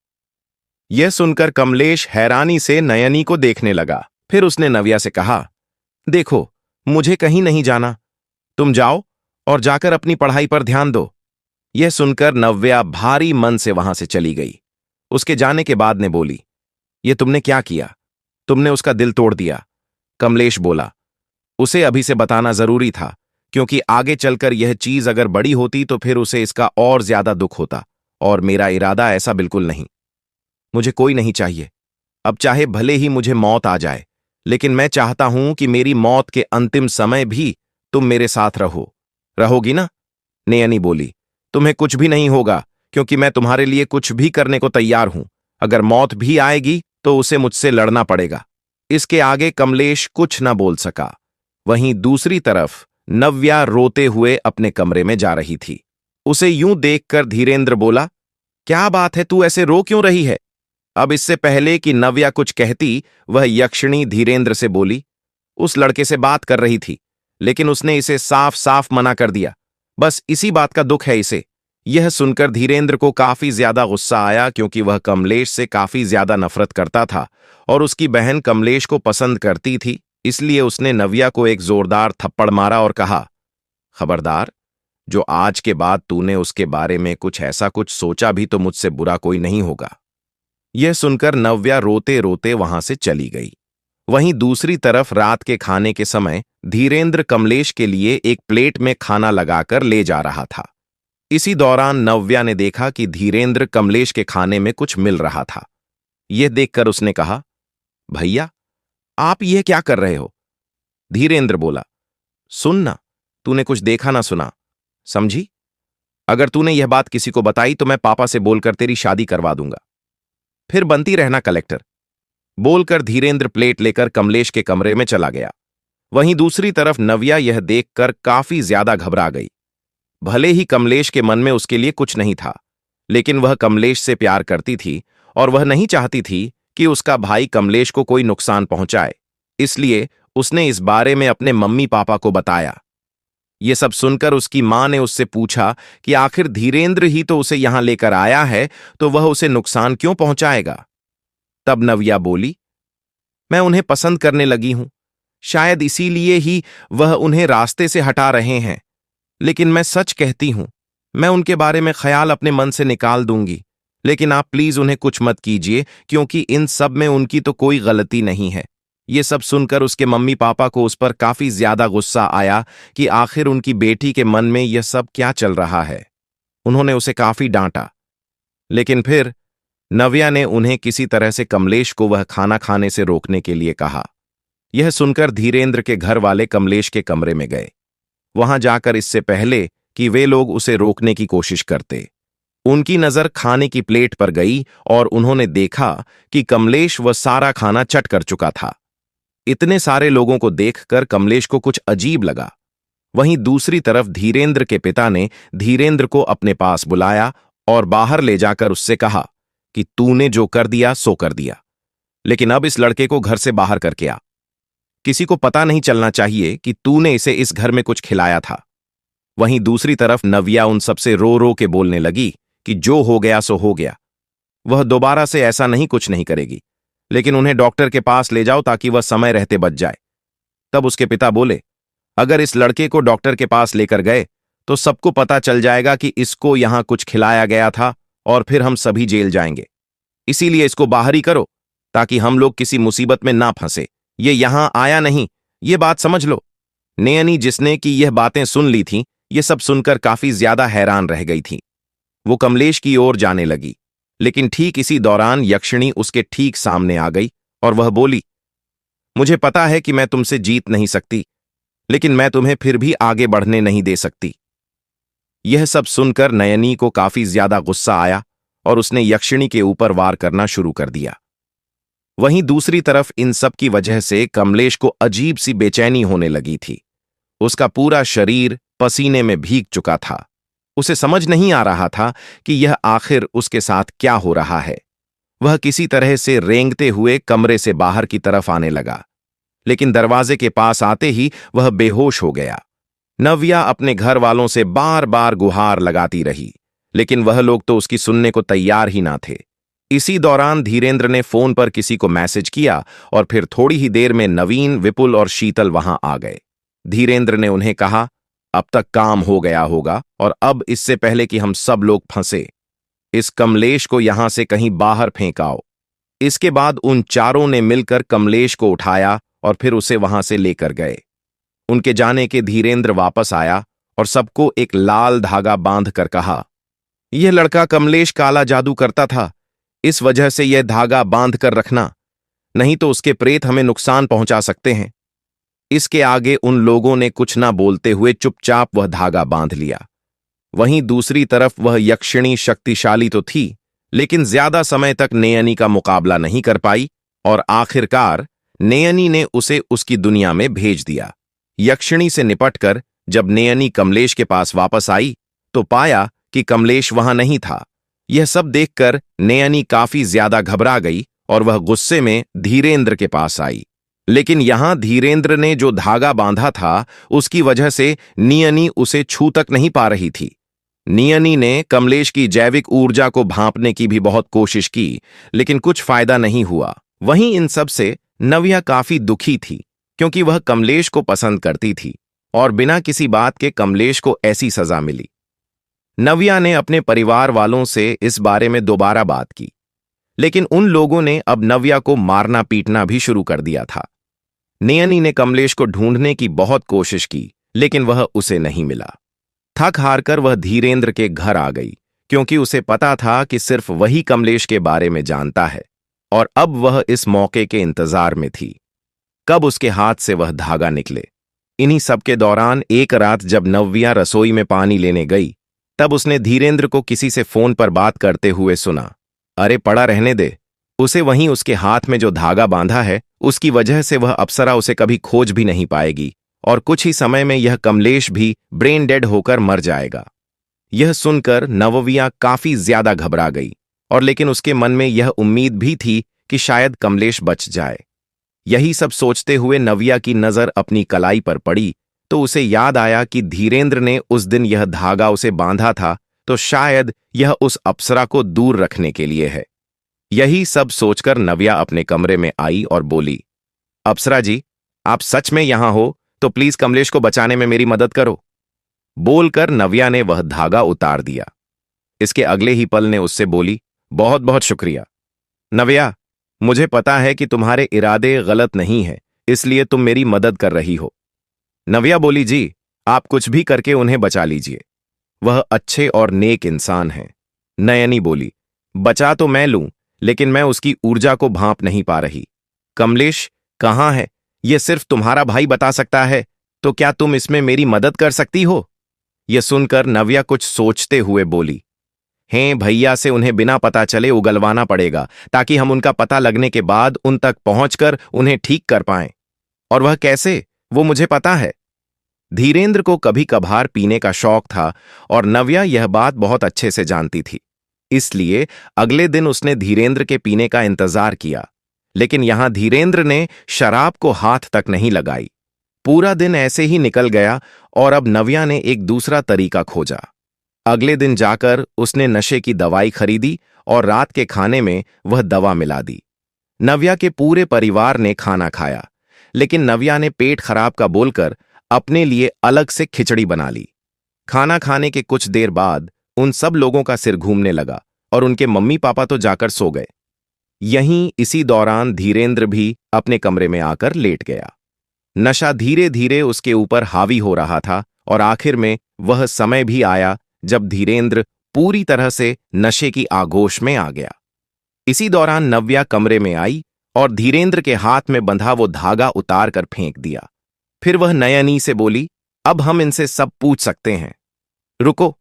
यह सुनकर कमलेश हैरानी से नयनी को देखने लगा। फिर उसने नव्या से कहा, देखो, मुझे कहीं नहीं जाना, तुम जाओ और जाकर अपनी पढ़ाई पर ध्यान दो। यह सुनकर नव्या भारी मन से वहां से चली गई। उसके जाने के बाद ने बोली, यह तुमने क्या किया? तुमने उसका दिल तोड़ दिया। कमलेश बोला, उसे अभी से बताना जरूरी था, क्योंकि आगे चलकर यह चीज अगर बड़ी होती तो फिर उसे इसका और ज्यादा दुख होता, और मेरा इरादा ऐसा बिल्कुल नहीं। मुझे कोई नहीं चाहिए, अब चाहे भले ही मुझे मौत आ जाए, लेकिन मैं चाहता हूं कि मेरी मौत के अंतिम समय भी तुम मेरे साथ रहोगी ना? नयनी बोली, तुम्हें कुछ भी नहीं होगा, क्योंकि मैं तुम्हारे लिए कुछ भी करने को तैयार हूं। अगर मौत भी आएगी तो उसे मुझसे लड़ना पड़ेगा। इसके आगे कमलेश कुछ न बोल सका। वहीं दूसरी तरफ नव्या रोते हुए अपने कमरे में जा रही थी। उसे यूं देखकर धीरेंद्र बोला, क्या बात है, तू ऐसे रो क्यों रही है? अब इससे पहले कि नव्या कुछ कहती, वह यक्षिणी धीरेंद्र से बोली, उस लड़के से बात कर रही थी, लेकिन उसने इसे साफ साफ मना कर दिया। बस इसी बात का दुख है इसे। यह सुनकर धीरेंद्र को काफी ज्यादा गुस्सा आया, क्योंकि वह कमलेश से काफी ज्यादा नफरत करता था और उसकी बहन कमलेश को पसंद करती थी। इसलिए उसने नव्या को एक जोरदार थप्पड़ मारा और कहा, खबरदार, जो आज के बाद तूने उसके बारे में कुछ ऐसा कुछ सोचा भी तो मुझसे बुरा कोई नहीं होगा। यह सुनकर नव्या रोते रोते वहां से चली गई। वहीं दूसरी तरफ रात के खाने के समय धीरेंद्र कमलेश के लिए एक प्लेट में खाना लगाकर ले जा रहा था। इसी दौरान नव्या ने देखा कि धीरेंद्र कमलेश के खाने में कुछ मिल रहा था। यह देखकर उसने कहा, भैया, आप यह क्या कर रहे हो? धीरेंद्र बोला, सुन ना, तूने कुछ देखा ना सुना, समझी? अगर तूने यह बात किसी को बताई तो मैं पापा से बोलकर तेरी शादी करवा दूंगा। फिर बनती रहना कलेक्टर। बोलकर धीरेंद्र प्लेट लेकर कमलेश के कमरे में चला गया। वहीं दूसरी तरफ नव्या यह देखकर काफी ज्यादा घबरा गई। भले ही कमलेश के मन में उसके लिए कुछ नहीं था, लेकिन वह कमलेश से प्यार करती थी और वह नहीं चाहती थी कि उसका भाई कमलेश को कोई नुकसान पहुंचाए। इसलिए उसने इस बारे में अपने मम्मी पापा को बताया। ये सब सुनकर उसकी मां ने उससे पूछा कि आखिर धीरेंद्र ही तो उसे यहां लेकर आया है, तो वह उसे नुकसान क्यों पहुंचाएगा? तब नव्या बोली, मैं उन्हें पसंद करने लगी हूं, शायद इसीलिए ही वह उन्हें रास्ते से हटा रहे हैं। लेकिन मैं सच कहती हूं, मैं उनके बारे में ख्याल अपने मन से निकाल दूंगी। लेकिन आप प्लीज उन्हें कुछ मत कीजिए, क्योंकि इन सब में उनकी तो कोई गलती नहीं है। ये सब सुनकर उसके मम्मी पापा को उस पर काफी ज्यादा गुस्सा आया कि आखिर उनकी बेटी के मन में यह सब क्या चल रहा है। उन्होंने उसे काफी डांटा, लेकिन फिर नव्या ने उन्हें किसी तरह से कमलेश को वह खाना खाने से रोकने के लिए कहा। यह सुनकर धीरेंद्र के घर वाले कमलेश के कमरे में गए। वहां जाकर इससे पहले कि वे लोग उसे रोकने की कोशिश करते, उनकी नजर खाने की प्लेट पर गई और उन्होंने देखा कि कमलेश वह सारा खाना चट कर चुका था। इतने सारे लोगों को देखकर कमलेश को कुछ अजीब लगा। वहीं दूसरी तरफ धीरेंद्र के पिता ने धीरेंद्र को अपने पास बुलाया और बाहर ले जाकर उससे कहा कि तूने जो कर दिया सो कर दिया, लेकिन अब इस लड़के को घर से बाहर करके आ। किसी को पता नहीं चलना चाहिए कि तूने इसे इस घर में कुछ खिलाया था। वहीं दूसरी तरफ नव्या उन सबसे रो रो के बोलने लगी कि जो हो गया सो हो गया, वह दोबारा से ऐसा नहीं कुछ नहीं करेगी, लेकिन उन्हें डॉक्टर के पास ले जाओ ताकि वह समय रहते बच जाए। तब उसके पिता बोले, अगर इस लड़के को डॉक्टर के पास लेकर गए तो सबको पता चल जाएगा कि इसको यहां कुछ खिलाया गया था और फिर हम सभी जेल जाएंगे। इसीलिए इसको बाहर ही करो ताकि हम लोग किसी मुसीबत में ना फंसे। ये यहां आया नहीं, ये बात समझ लो। नयनी, जिसने कि यह बातें सुन ली थीं, ये सब सुनकर काफी ज्यादा हैरान रह गई थी। वो कमलेश की ओर जाने लगी, लेकिन ठीक इसी दौरान यक्षिणी उसके ठीक सामने आ गई और वह बोली, मुझे पता है कि मैं तुमसे जीत नहीं सकती, लेकिन मैं तुम्हें फिर भी आगे बढ़ने नहीं दे सकती। यह सब सुनकर नयनी को काफी ज्यादा गुस्सा आया और उसने यक्षिणी के ऊपर वार करना शुरू कर दिया। वहीं दूसरी तरफ इन सब की वजह से कमलेश को अजीब सी बेचैनी होने लगी थी। उसका पूरा शरीर पसीने में भीग चुका था। उसे समझ नहीं आ रहा था कि यह आखिर उसके साथ क्या हो रहा है। वह किसी तरह से रेंगते हुए कमरे से बाहर की तरफ आने लगा, लेकिन दरवाजे के पास आते ही वह बेहोश हो गया। नव्या अपने घर वालों से बार बार गुहार लगाती रही, लेकिन वह लोग तो उसकी सुनने को तैयार ही ना थे। इसी दौरान धीरेंद्र ने फोन पर किसी को मैसेज किया और फिर थोड़ी ही देर में नवीन, विपुल और शीतल वहां आ गए। धीरेंद्र ने उन्हें कहा, अब तक काम हो गया होगा और अब इससे पहले कि हम सब लोग फंसे, इस कमलेश को यहां से कहीं बाहर फेंकाओ। इसके बाद उन चारों ने मिलकर कमलेश को उठाया और फिर उसे वहां से लेकर गए। उनके जाने के धीरेंद्र वापस आया और सबको एक लाल धागा बांध कर कहा, यह लड़का कमलेश काला जादू करता था, इस वजह से यह धागा बांध कर रखना, नहीं तो उसके प्रेत हमें नुकसान पहुंचा सकते हैं। इसके आगे उन लोगों ने कुछ ना बोलते हुए चुपचाप वह धागा बांध लिया। वहीं दूसरी तरफ वह यक्षिणी शक्तिशाली तो थी, लेकिन ज्यादा समय तक नयनी का मुकाबला नहीं कर पाई और आखिरकार नयनी ने उसे उसकी दुनिया में भेज दिया। यक्षिणी से निपटकर जब नयनी कमलेश के पास वापस आई तो पाया कि कमलेश वहां नहीं था। यह सब देखकर नयनी काफी ज्यादा घबरा गई और वह गुस्से में धीरेंद्र के पास आई। लेकिन यहां धीरेंद्र ने जो धागा बांधा था उसकी वजह से नयनी उसे छू तक नहीं पा रही थी। नयनी ने कमलेश की जैविक ऊर्जा को भांपने की भी बहुत कोशिश की, लेकिन कुछ फायदा नहीं हुआ। वहीं इन सब से नव्या काफी दुखी थी, क्योंकि वह कमलेश को पसंद करती थी और बिना किसी बात के कमलेश को ऐसी सजा मिली। नव्या ने अपने परिवार वालों से इस बारे में दोबारा बात की, लेकिन उन लोगों ने अब नव्या को मारना पीटना भी शुरू कर दिया था। नयनी ने कमलेश को ढूंढने की बहुत कोशिश की, लेकिन वह उसे नहीं मिला। थक हारकर वह धीरेंद्र के घर आ गई, क्योंकि उसे पता था कि सिर्फ वही कमलेश के बारे में जानता है, और अब वह इस मौके के इंतजार में थी कब उसके हाथ से वह धागा निकले। इन्हीं सबके दौरान एक रात जब नव्या रसोई में पानी लेने गई, तब उसने धीरेंद्र को किसी से फोन पर बात करते हुए सुना। अरे पड़ा रहने दे, उसे वहीं उसके हाथ में जो धागा बांधा है उसकी वजह से वह अप्सरा उसे कभी खोज भी नहीं पाएगी, और कुछ ही समय में यह कमलेश भी ब्रेन डेड होकर मर जाएगा। यह सुनकर नव्या काफी ज्यादा घबरा गई, और लेकिन उसके मन में यह उम्मीद भी थी कि शायद कमलेश बच जाए। यही सब सोचते हुए नव्या की नजर अपनी कलाई पर पड़ी, तो उसे याद आया कि धीरेंद्र ने उस दिन यह धागा उसे बांधा था, तो शायद यह उस अप्सरा को दूर रखने के लिए है। यही सब सोचकर नव्या अपने कमरे में आई और बोली, अप्सरा जी, आप सच में यहां हो तो प्लीज कमलेश को बचाने में मेरी मदद करो। बोलकर नव्या ने वह धागा उतार दिया। इसके अगले ही पल ने उससे बोली, बहुत बहुत शुक्रिया नव्या, मुझे पता है कि तुम्हारे इरादे गलत नहीं है, इसलिए तुम मेरी मदद कर रही हो। नव्या बोली, जी आप कुछ भी करके उन्हें बचा लीजिए, वह अच्छे और नेक इंसान हैं। नयनी बोली, बचा तो मैं लूं, लेकिन मैं उसकी ऊर्जा को भांप नहीं पा रही। कमलेश कहाँ है यह सिर्फ तुम्हारा भाई बता सकता है, तो क्या तुम इसमें मेरी मदद कर सकती हो? यह सुनकर नव्या कुछ सोचते हुए बोली, हैं भैया से उन्हें बिना पता चले उगलवाना पड़ेगा, ताकि हम उनका पता लगने के बाद उन तक पहुंचकर उन्हें ठीक कर पाएं। और वह कैसे, वो मुझे पता है। धीरेंद्र को कभी कभार पीने का शौक था और नव्या यह बात बहुत अच्छे से जानती थी, इसलिए अगले दिन उसने धीरेंद्र के पीने का इंतजार किया। लेकिन यहां धीरेंद्र ने शराब को हाथ तक नहीं लगाई। पूरा दिन ऐसे ही निकल गया और अब नव्या ने एक दूसरा तरीका खोजा। अगले दिन जाकर उसने नशे की दवाई खरीदी और रात के खाने में वह दवा मिला दी। नव्या के पूरे परिवार ने खाना खाया, लेकिन नव्या ने पेट खराब का बोलकर अपने लिए अलग से खिचड़ी बना ली। खाना खाने के कुछ देर बाद उन सब लोगों का सिर घूमने लगा और उनके मम्मी पापा तो जाकर सो गए। यहीं इसी दौरान धीरेंद्र भी अपने कमरे में आकर लेट गया। नशा धीरे धीरे उसके ऊपर हावी हो रहा था और आखिर में वह समय भी आया जब धीरेंद्र पूरी तरह से नशे की आगोश में आ गया। इसी दौरान नव्या कमरे में आई और धीरेंद्र के हाथ में बंधा वो धागा उतार कर फेंक दिया। फिर वह नयनी से बोली, अब हम इनसे सब पूछ सकते हैं। रुको,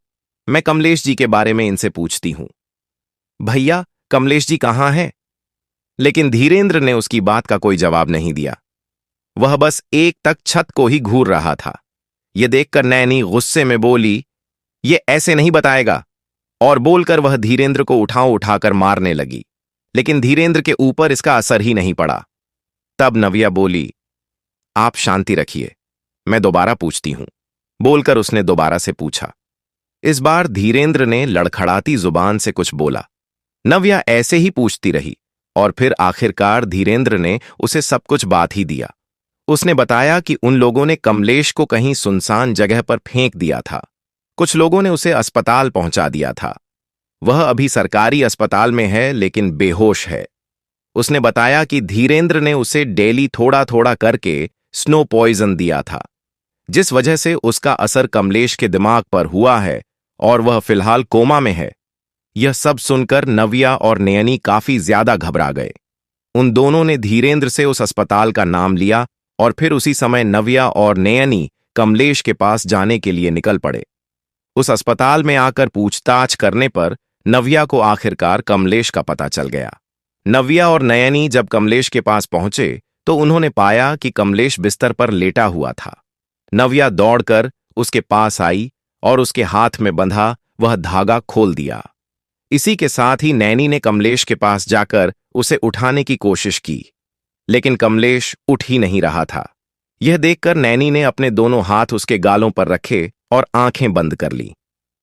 मैं कमलेश जी के बारे में इनसे पूछती हूं। भैया, कमलेश जी कहाँ हैं? लेकिन धीरेंद्र ने उसकी बात का कोई जवाब नहीं दिया। वह बस एक तक छत को ही घूर रहा था। यह देखकर नैनी गुस्से में बोली, ये ऐसे नहीं बताएगा, और बोलकर वह धीरेंद्र को उठाकर मारने लगी। लेकिन धीरेंद्र के ऊपर इसका असर ही नहीं पड़ा। तब नव्या बोली, आप शांति रखिए, मैं दोबारा पूछती हूं। बोलकर उसने दोबारा से पूछा। इस बार धीरेंद्र ने लड़खड़ाती जुबान से कुछ बोला। नव्या ऐसे ही पूछती रही और फिर आखिरकार धीरेंद्र ने उसे सब कुछ बात ही दिया। उसने बताया कि उन लोगों ने कमलेश को कहीं सुनसान जगह पर फेंक दिया था। कुछ लोगों ने उसे अस्पताल पहुंचा दिया था। वह अभी सरकारी अस्पताल में है, लेकिन बेहोश है। उसने बताया कि धीरेंद्र ने उसे डेली थोड़ा थोड़ा करके स्नो पॉइजन दिया था, जिस वजह से उसका असर कमलेश के दिमाग पर हुआ है और वह फिलहाल कोमा में है। यह सब सुनकर नव्या और नयनी काफी ज्यादा घबरा गए। उन दोनों ने धीरेंद्र से उस अस्पताल का नाम लिया और फिर उसी समय नव्या और नयनी कमलेश के पास जाने के लिए निकल पड़े। उस अस्पताल में आकर पूछताछ करने पर नव्या को आखिरकार कमलेश का पता चल गया। नव्या और नयनी जब कमलेश के पास पहुंचे तो उन्होंने पाया कि कमलेश बिस्तर पर लेटा हुआ था। नव्या दौड़कर उसके पास आई और उसके हाथ में बंधा वह धागा खोल दिया। इसी के साथ ही नैनी ने कमलेश के पास जाकर उसे उठाने की कोशिश की, लेकिन कमलेश उठ ही नहीं रहा था। यह देखकर नैनी ने अपने दोनों हाथ उसके गालों पर रखे और आंखें बंद कर ली।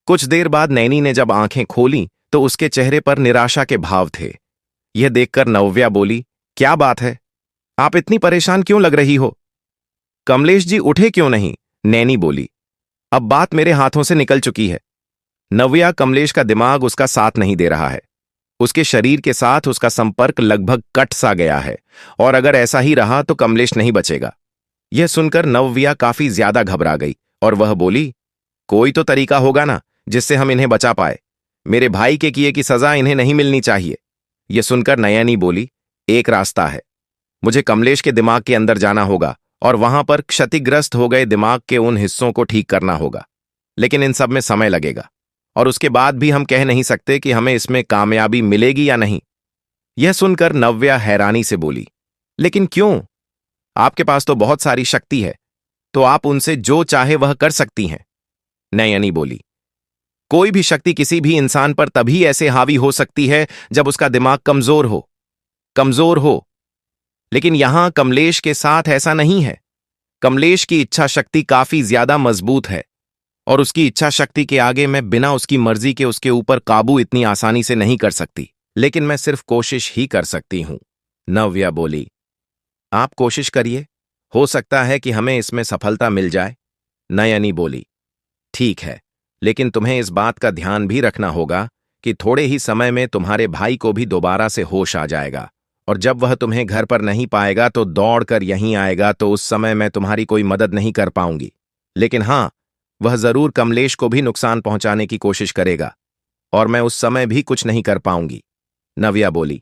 कुछ देर बाद नैनी ने जब आंखें खोली तो उसके चेहरे पर निराशा के भाव थे। यह देखकर नव्या बोली, क्या बात है, आप इतनी परेशान क्यों लग रही हो? कमलेश जी उठे क्यों नहीं? नैनी बोली, अब बात मेरे हाथों से निकल चुकी है। नव्या, कमलेश का दिमाग उसका साथ नहीं दे रहा है। उसके शरीर के साथ उसका संपर्क लगभग कट सा गया है और अगर ऐसा ही रहा तो कमलेश नहीं बचेगा। यह सुनकर नव्या काफी ज्यादा घबरा गई और वह बोली, कोई तो तरीका होगा ना जिससे हम इन्हें बचा पाए। मेरे भाई के किए की सजा इन्हें नहीं मिलनी चाहिए। यह सुनकर नयनी बोली, एक रास्ता है। मुझे कमलेश के दिमाग के अंदर जाना होगा और वहां पर क्षतिग्रस्त हो गए दिमाग के उन हिस्सों को ठीक करना होगा, लेकिन इन सब में समय लगेगा और उसके बाद भी हम कह नहीं सकते कि हमें इसमें कामयाबी मिलेगी या नहीं। यह सुनकर नव्या हैरानी से बोली, लेकिन क्यों? आपके पास तो बहुत सारी शक्ति है, तो आप उनसे जो चाहे वह कर सकती हैं। नयनी बोली, कोई भी शक्ति किसी भी इंसान पर तभी ऐसे हावी हो सकती है जब उसका दिमाग कमजोर हो। लेकिन यहां कमलेश के साथ ऐसा नहीं है। कमलेश की इच्छा शक्ति काफी ज्यादा मजबूत है और उसकी इच्छा शक्ति के आगे मैं बिना उसकी मर्जी के उसके ऊपर काबू इतनी आसानी से नहीं कर सकती, लेकिन मैं सिर्फ कोशिश ही कर सकती हूं। नव्या बोली, आप कोशिश करिए, हो सकता है कि हमें इसमें सफलता मिल जाए। नयनी बोली, ठीक है, लेकिन तुम्हें इस बात का ध्यान भी रखना होगा कि थोड़े ही समय में तुम्हारे भाई को भी दोबारा से होश आ जाएगा और जब वह तुम्हें घर पर नहीं पाएगा तो दौड़कर यहीं आएगा, तो उस समय मैं तुम्हारी कोई मदद नहीं कर पाऊंगी। लेकिन हां, वह जरूर कमलेश को भी नुकसान पहुंचाने की कोशिश करेगा और मैं उस समय भी कुछ नहीं कर पाऊंगी। नव्या बोली,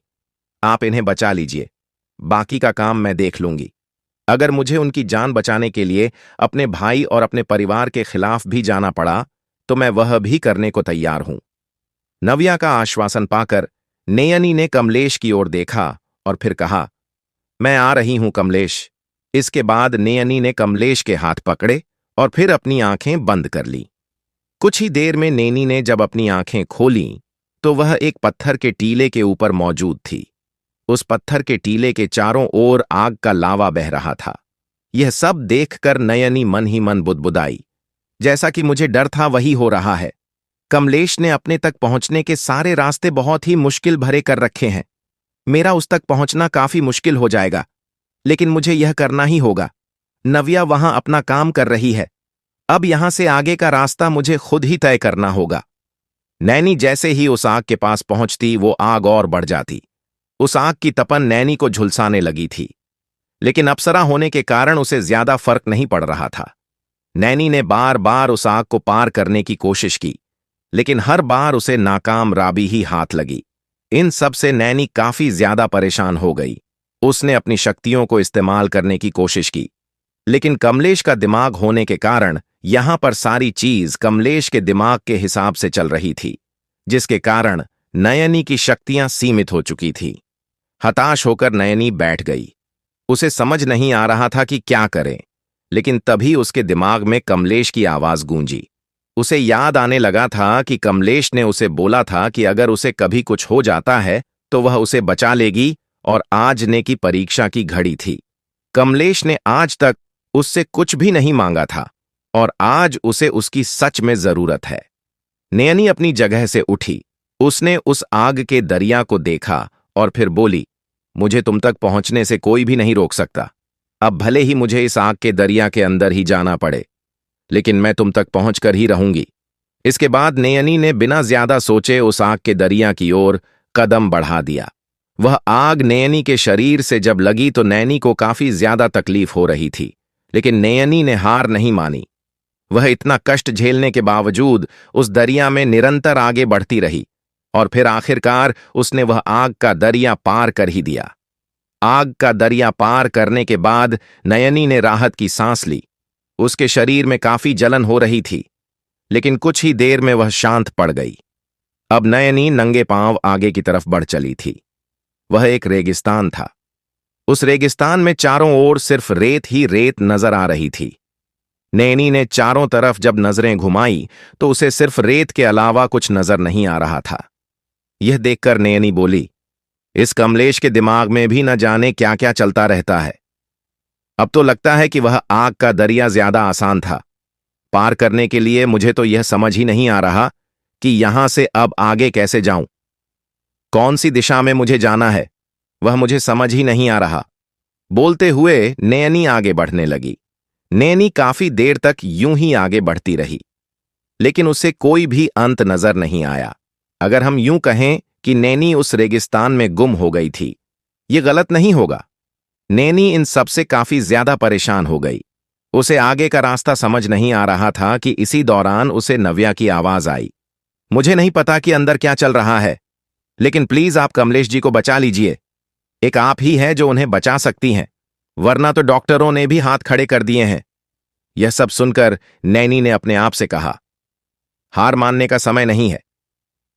आप इन्हें बचा लीजिए, बाकी का काम मैं देख लूंगी। अगर मुझे उनकी जान बचाने के लिए अपने भाई और अपने परिवार के खिलाफ भी जाना पड़ा तो मैं वह भी करने को तैयार हूं। नव्या का आश्वासन पाकर नयनी ने कमलेश की ओर देखा और फिर कहा, मैं आ रही हूं कमलेश। इसके बाद नयनी ने कमलेश के हाथ पकड़े और फिर अपनी आंखें बंद कर ली। कुछ ही देर में नैनी ने जब अपनी आंखें खोलीं तो वह एक पत्थर के टीले के ऊपर मौजूद थी। उस पत्थर के टीले के चारों ओर आग का लावा बह रहा था। यह सब देखकर नयनी मन ही मन बुदबुदाई, जैसा कि मुझे डर था वही हो रहा है। कमलेश ने अपने तक पहुंचने के सारे रास्ते बहुत ही मुश्किल भरे कर रखे हैं। मेरा उस तक पहुंचना काफी मुश्किल हो जाएगा, लेकिन मुझे यह करना ही होगा। नव्या वहां अपना काम कर रही है, अब यहां से आगे का रास्ता मुझे खुद ही तय करना होगा। नैनी जैसे ही उस आग के पास पहुंचती वो आग और बढ़ जाती। उस आग की तपन नैनी को झुलसाने लगी थी, लेकिन अप्सरा होने के कारण उसे ज्यादा फर्क नहीं पड़ रहा था। नैनी ने बार बार उस आग को पार करने की कोशिश की, लेकिन हर बार उसे नाकाम राबी ही हाथ लगी। इन सब से नैनी काफी ज्यादा परेशान हो गई। उसने अपनी शक्तियों को इस्तेमाल करने की कोशिश की, लेकिन कमलेश का दिमाग होने के कारण यहां पर सारी चीज कमलेश के दिमाग के हिसाब से चल रही थी, जिसके कारण नयनी की शक्तियां सीमित हो चुकी थी। हताश होकर नयनी बैठ गई। उसे समझ नहीं आ रहा था कि क्या करे, लेकिन तभी उसके दिमाग में कमलेश की आवाज गूंजी। उसे याद आने लगा था कि कमलेश ने उसे बोला था कि अगर उसे कभी कुछ हो जाता है तो वह उसे बचा लेगी और आज ने की परीक्षा की घड़ी थी। कमलेश ने आज तक उससे कुछ भी नहीं मांगा था और आज उसे उसकी सच में जरूरत है। नयनी अपनी जगह से उठी। उसने उस आग के दरिया को देखा और फिर बोली, मुझे तुम तक पहुंचने से कोई भी नहीं रोक सकता। अब भले ही मुझे इस आग के दरिया के अंदर ही जाना पड़े, लेकिन मैं तुम तक पहुंचकर ही रहूंगी। इसके बाद नयनी ने बिना ज्यादा सोचे उस आग के दरिया की ओर कदम बढ़ा दिया। वह आग नयनी के शरीर से जब लगी तो नयनी को काफी ज्यादा तकलीफ हो रही थी, लेकिन नयनी ने हार नहीं मानी। वह इतना कष्ट झेलने के बावजूद उस दरिया में निरंतर आगे बढ़ती रही और फिर आखिरकार उसने वह आग का दरिया पार कर ही दिया। आग का दरिया पार करने के बाद नयनी ने राहत की सांस ली। उसके शरीर में काफी जलन हो रही थी, लेकिन कुछ ही देर में वह शांत पड़ गई। अब नयनी नंगे पांव आगे की तरफ बढ़ चली थी। वह एक रेगिस्तान था। उस रेगिस्तान में चारों ओर सिर्फ रेत ही रेत नजर आ रही थी। नैनी ने चारों तरफ जब नजरें घुमाई तो उसे सिर्फ रेत के अलावा कुछ नजर नहीं आ रहा था। यह देखकर नयनी बोली, इस कमलेश के दिमाग में भी न जाने क्या क्या चलता रहता है। अब तो लगता है कि वह आग का दरिया ज्यादा आसान था पार करने के लिए। मुझे तो यह समझ ही नहीं आ रहा कि यहां से अब आगे कैसे जाऊं। कौन सी दिशा में मुझे जाना है वह मुझे समझ ही नहीं आ रहा। बोलते हुए नयनी आगे बढ़ने लगी। नैनी काफी देर तक यूं ही आगे बढ़ती रही, लेकिन उसे कोई भी अंत नजर नहीं आया। अगर हम यूं कहें कि नैनी उस रेगिस्तान में गुम हो गई थी, ये गलत नहीं होगा। नैनी इन सबसे काफी ज्यादा परेशान हो गई। उसे आगे का रास्ता समझ नहीं आ रहा था कि इसी दौरान उसे नव्या की आवाज आई। मुझे नहीं पता कि अंदर क्या चल रहा है, लेकिन प्लीज आप कमलेश जी को बचा लीजिए। एक आप ही है जो उन्हें बचा सकती हैं, वरना तो डॉक्टरों ने भी हाथ खड़े कर दिए हैं। यह सब सुनकर नैनी ने अपने आप से कहा, हार मानने का समय नहीं है,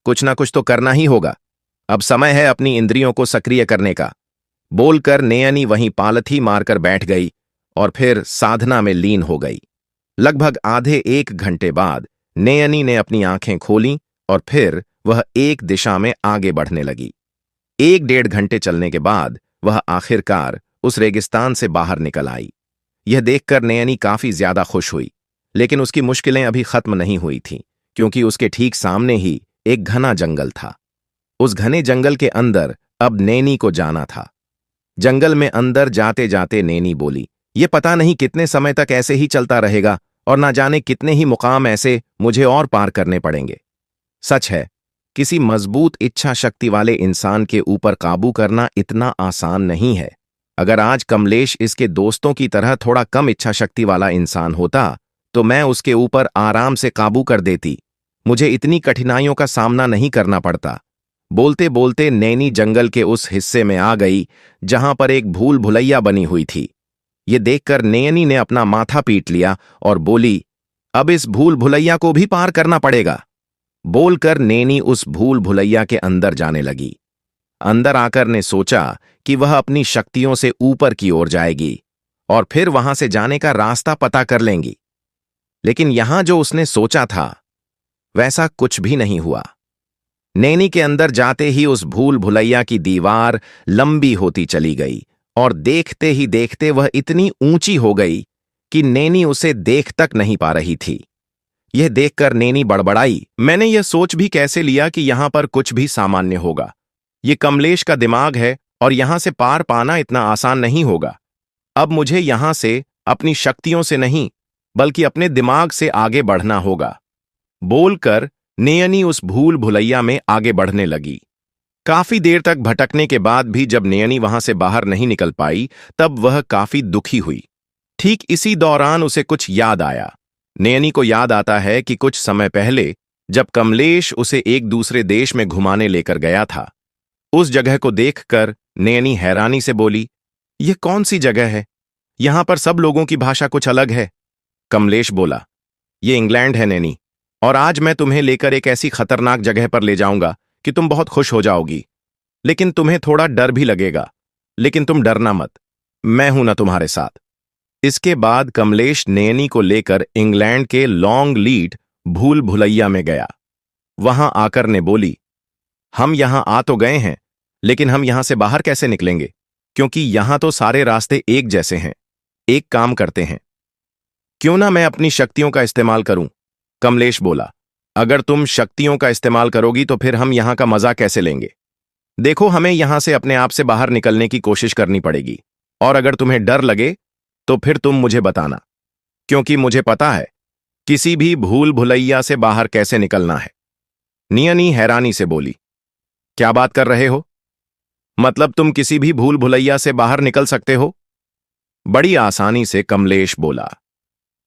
कुछ ना कुछ तो करना ही होगा। अब समय है अपनी इंद्रियों को सक्रिय करने का। बोलकर नयनी वहीं पालथी मारकर बैठ गई और फिर साधना में लीन हो गई। लगभग आधे 1 घंटे बाद नयनी ने अपनी आंखें खोलीं और फिर वह एक दिशा में आगे बढ़ने लगी। 1 डेढ़ घंटे चलने के बाद वह आखिरकार उस रेगिस्तान से बाहर निकल आई। यह देखकर नयनी काफी ज्यादा खुश हुई, लेकिन उसकी मुश्किलें अभी खत्म नहीं हुई थीं, क्योंकि उसके ठीक सामने ही एक घना जंगल था। उस घने जंगल के अंदर अब नैनी को जाना था। जंगल में अंदर जाते जाते नैनी बोली, ये पता नहीं कितने समय तक ऐसे ही चलता रहेगा और ना जाने कितने ही मुकाम ऐसे मुझे और पार करने पड़ेंगे। सच है, किसी मजबूत इच्छा शक्ति वाले इंसान के ऊपर काबू करना इतना आसान नहीं है। अगर आज कमलेश इसके दोस्तों की तरह थोड़ा कम इच्छा शक्ति वाला इंसान होता तो मैं उसके ऊपर आराम से काबू कर देती। मुझे इतनी कठिनाइयों का सामना नहीं करना पड़ता। बोलते बोलते नैनी जंगल के उस हिस्से में आ गई जहां पर एक भूल भुलैया बनी हुई थी। ये देखकर नैनी ने अपना माथा पीट लिया और बोली, अब इस भूल भुलैया को भी पार करना पड़ेगा। बोलकर नैनी उस भूल भुलैया के अंदर जाने लगी। अंदर आकर ने सोचा कि वह अपनी शक्तियों से ऊपर की ओर जाएगी और फिर वहां से जाने का रास्ता पता कर लेंगी। लेकिन यहां जो उसने सोचा था वैसा कुछ भी नहीं हुआ। नैनी के अंदर जाते ही उस भूल भुलैया की दीवार लंबी होती चली गई और देखते ही देखते वह इतनी ऊंची हो गई कि नैनी उसे देख तक नहीं पा रही थी। यह देखकर नैनी बड़बड़ाई, मैंने यह सोच भी कैसे लिया कि यहां पर कुछ भी सामान्य होगा। ये कमलेश का दिमाग है और यहां से पार पाना इतना आसान नहीं होगा। अब मुझे यहां से अपनी शक्तियों से नहीं बल्कि अपने दिमाग से आगे बढ़ना होगा। बोलकर नयनी उस भूल भुलैया में आगे बढ़ने लगी। काफी देर तक भटकने के बाद भी जब नयनी वहां से बाहर नहीं निकल पाई तब वह काफी दुखी हुई। ठीक इसी दौरान उसे कुछ याद आया। नयनी को याद आता है कि कुछ समय पहले जब कमलेश उसे एक दूसरे देश में घुमाने लेकर गया था, उस जगह को देखकर नयनी हैरानी से बोली, यह कौन सी जगह है? यहां पर सब लोगों की भाषा कुछ अलग है। कमलेश बोला, यह इंग्लैंड है नैनी, और आज मैं तुम्हें लेकर एक ऐसी खतरनाक जगह पर ले जाऊंगा कि तुम बहुत खुश हो जाओगी। लेकिन तुम्हें थोड़ा डर भी लगेगा, लेकिन तुम डरना मत, मैं हूं ना तुम्हारे साथ। इसके बाद कमलेश नैनी को लेकर इंग्लैंड के लॉन्ग लीड भूल भुलैया में गया। वहां आकर ने बोली, हम यहां आ तो गए हैं, लेकिन हम यहां से बाहर कैसे निकलेंगे, क्योंकि यहां तो सारे रास्ते एक जैसे हैं। एक काम करते हैं, क्यों ना मैं अपनी शक्तियों का इस्तेमाल करूं? कमलेश बोला, अगर तुम शक्तियों का इस्तेमाल करोगी तो फिर हम यहां का मजा कैसे लेंगे? देखो, हमें यहां से अपने आप से बाहर निकलने की कोशिश करनी पड़ेगी, और अगर तुम्हें डर लगे तो फिर तुम मुझे बताना, क्योंकि मुझे पता है किसी भी भूल भुलैया से बाहर कैसे निकलना है। नयनी हैरानी से बोली, क्या बात कर रहे हो? मतलब तुम किसी भी भूल भुलैया से बाहर निकल सकते हो? बड़ी आसानी से, कमलेश बोला।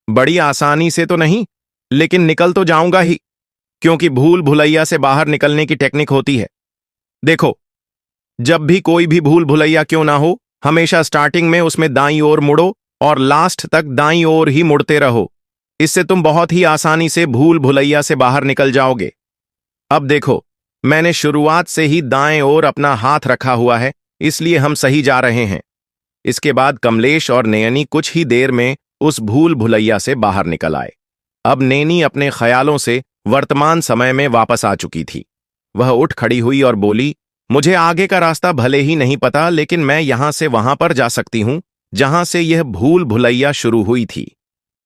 बड़ी आसानी से तो नहीं, लेकिन निकल तो जाऊंगा ही, क्योंकि भूल भुलैया से बाहर निकलने की टेक्निक होती है। देखो, जब भी कोई भी भूल भुलैया क्यों ना हो, हमेशा स्टार्टिंग में उसमें दाईं ओर मुड़ो और लास्ट तक दाईं ओर ही मुड़ते रहो। इससे तुम बहुत ही आसानी से भूल भुलैया से बाहर निकल जाओगे। अब देखो, मैंने शुरुआत से ही दाएं ओर अपना हाथ रखा हुआ है, इसलिए हम सही जा रहे हैं। इसके बाद कमलेश और नयनी कुछ ही देर में उस भूल भुलैया से बाहर निकल आए। अब नैनी अपने ख्यालों से वर्तमान समय में वापस आ चुकी थी। वह उठ खड़ी हुई और बोली, मुझे आगे का रास्ता भले ही नहीं पता, लेकिन मैं यहां से वहां पर जा सकती हूं जहां से यह भूल भुलैया शुरू हुई थी।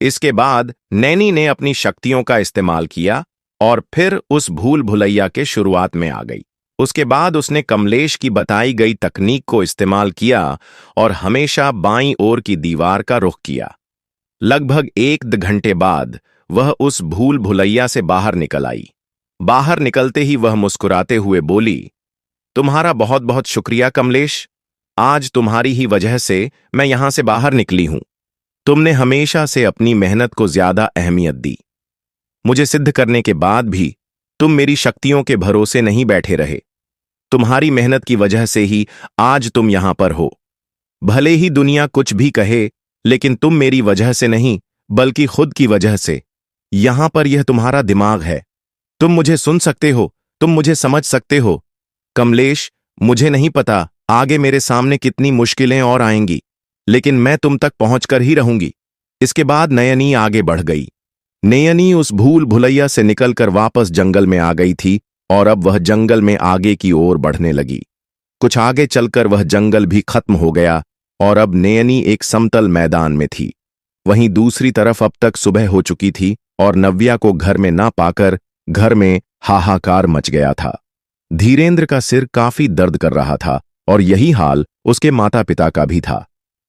इसके बाद नैनी ने अपनी शक्तियों का इस्तेमाल किया और फिर उस भूल भुलैया के शुरुआत में आ गई। उसके बाद उसने कमलेश की बताई गई तकनीक को इस्तेमाल किया और हमेशा बाईं ओर की दीवार का रुख किया। लगभग 1 घंटे बाद वह उस भूल भुलैया से बाहर निकल आई। बाहर निकलते ही वह मुस्कुराते हुए बोली, तुम्हारा बहुत बहुत शुक्रिया कमलेश। आज तुम्हारी ही वजह से मैं यहां से बाहर निकली हूं। तुमने हमेशा से अपनी मेहनत को ज्यादा अहमियत दी। मुझे सिद्ध करने के बाद भी तुम मेरी शक्तियों के भरोसे नहीं बैठे रहे। तुम्हारी मेहनत की वजह से ही आज तुम यहां पर हो। भले ही दुनिया कुछ भी कहे, लेकिन तुम मेरी वजह से नहीं, बल्कि खुद की वजह से यहां पर। यह तुम्हारा दिमाग है। तुम मुझे सुन सकते हो, तुम मुझे समझ सकते हो। कमलेश, मुझे नहीं पता आगे मेरे सामने कितनी मुश्किलें और आएंगी, लेकिन मैं तुम तक पहुंचकर ही रहूंगी। इसके बाद नयनी आगे बढ़ गई। नयनी उस भूल भुलैया से निकलकर वापस जंगल में आ गई थी और अब वह जंगल में आगे की ओर बढ़ने लगी। कुछ आगे चलकर वह जंगल भी खत्म हो गया और अब नयनी एक समतल मैदान में थी। वहीं दूसरी तरफ अब तक सुबह हो चुकी थी और नव्या को घर में ना पाकर घर में हाहाकार मच गया था। धीरेंद्र का सिर काफी दर्द कर रहा था और यही हाल उसके माता पिता का भी था।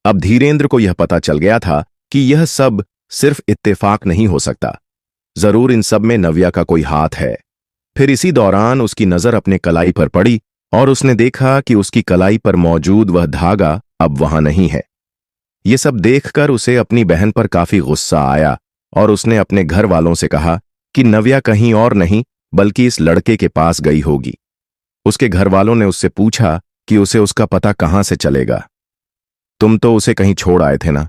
अब धीरेंद्र को यह पता चल गया था कि यह सब सिर्फ इत्तेफाक नहीं हो सकता। जरूर इन सब में नव्या का कोई हाथ है। फिर इसी दौरान उसकी नजर अपने कलाई पर पड़ी और उसने देखा कि उसकी कलाई पर मौजूद वह धागा अब वहां नहीं है। ये सब देखकर उसे अपनी बहन पर काफी गुस्सा आया और उसने अपने घर वालों से कहा कि नव्या कहीं और नहीं बल्कि इस लड़के के पास गई होगी। उसके घर वालों ने उससे पूछा कि उसे उसका पता कहां से चलेगा। तुम तो उसे कहीं छोड़ आए थे ना।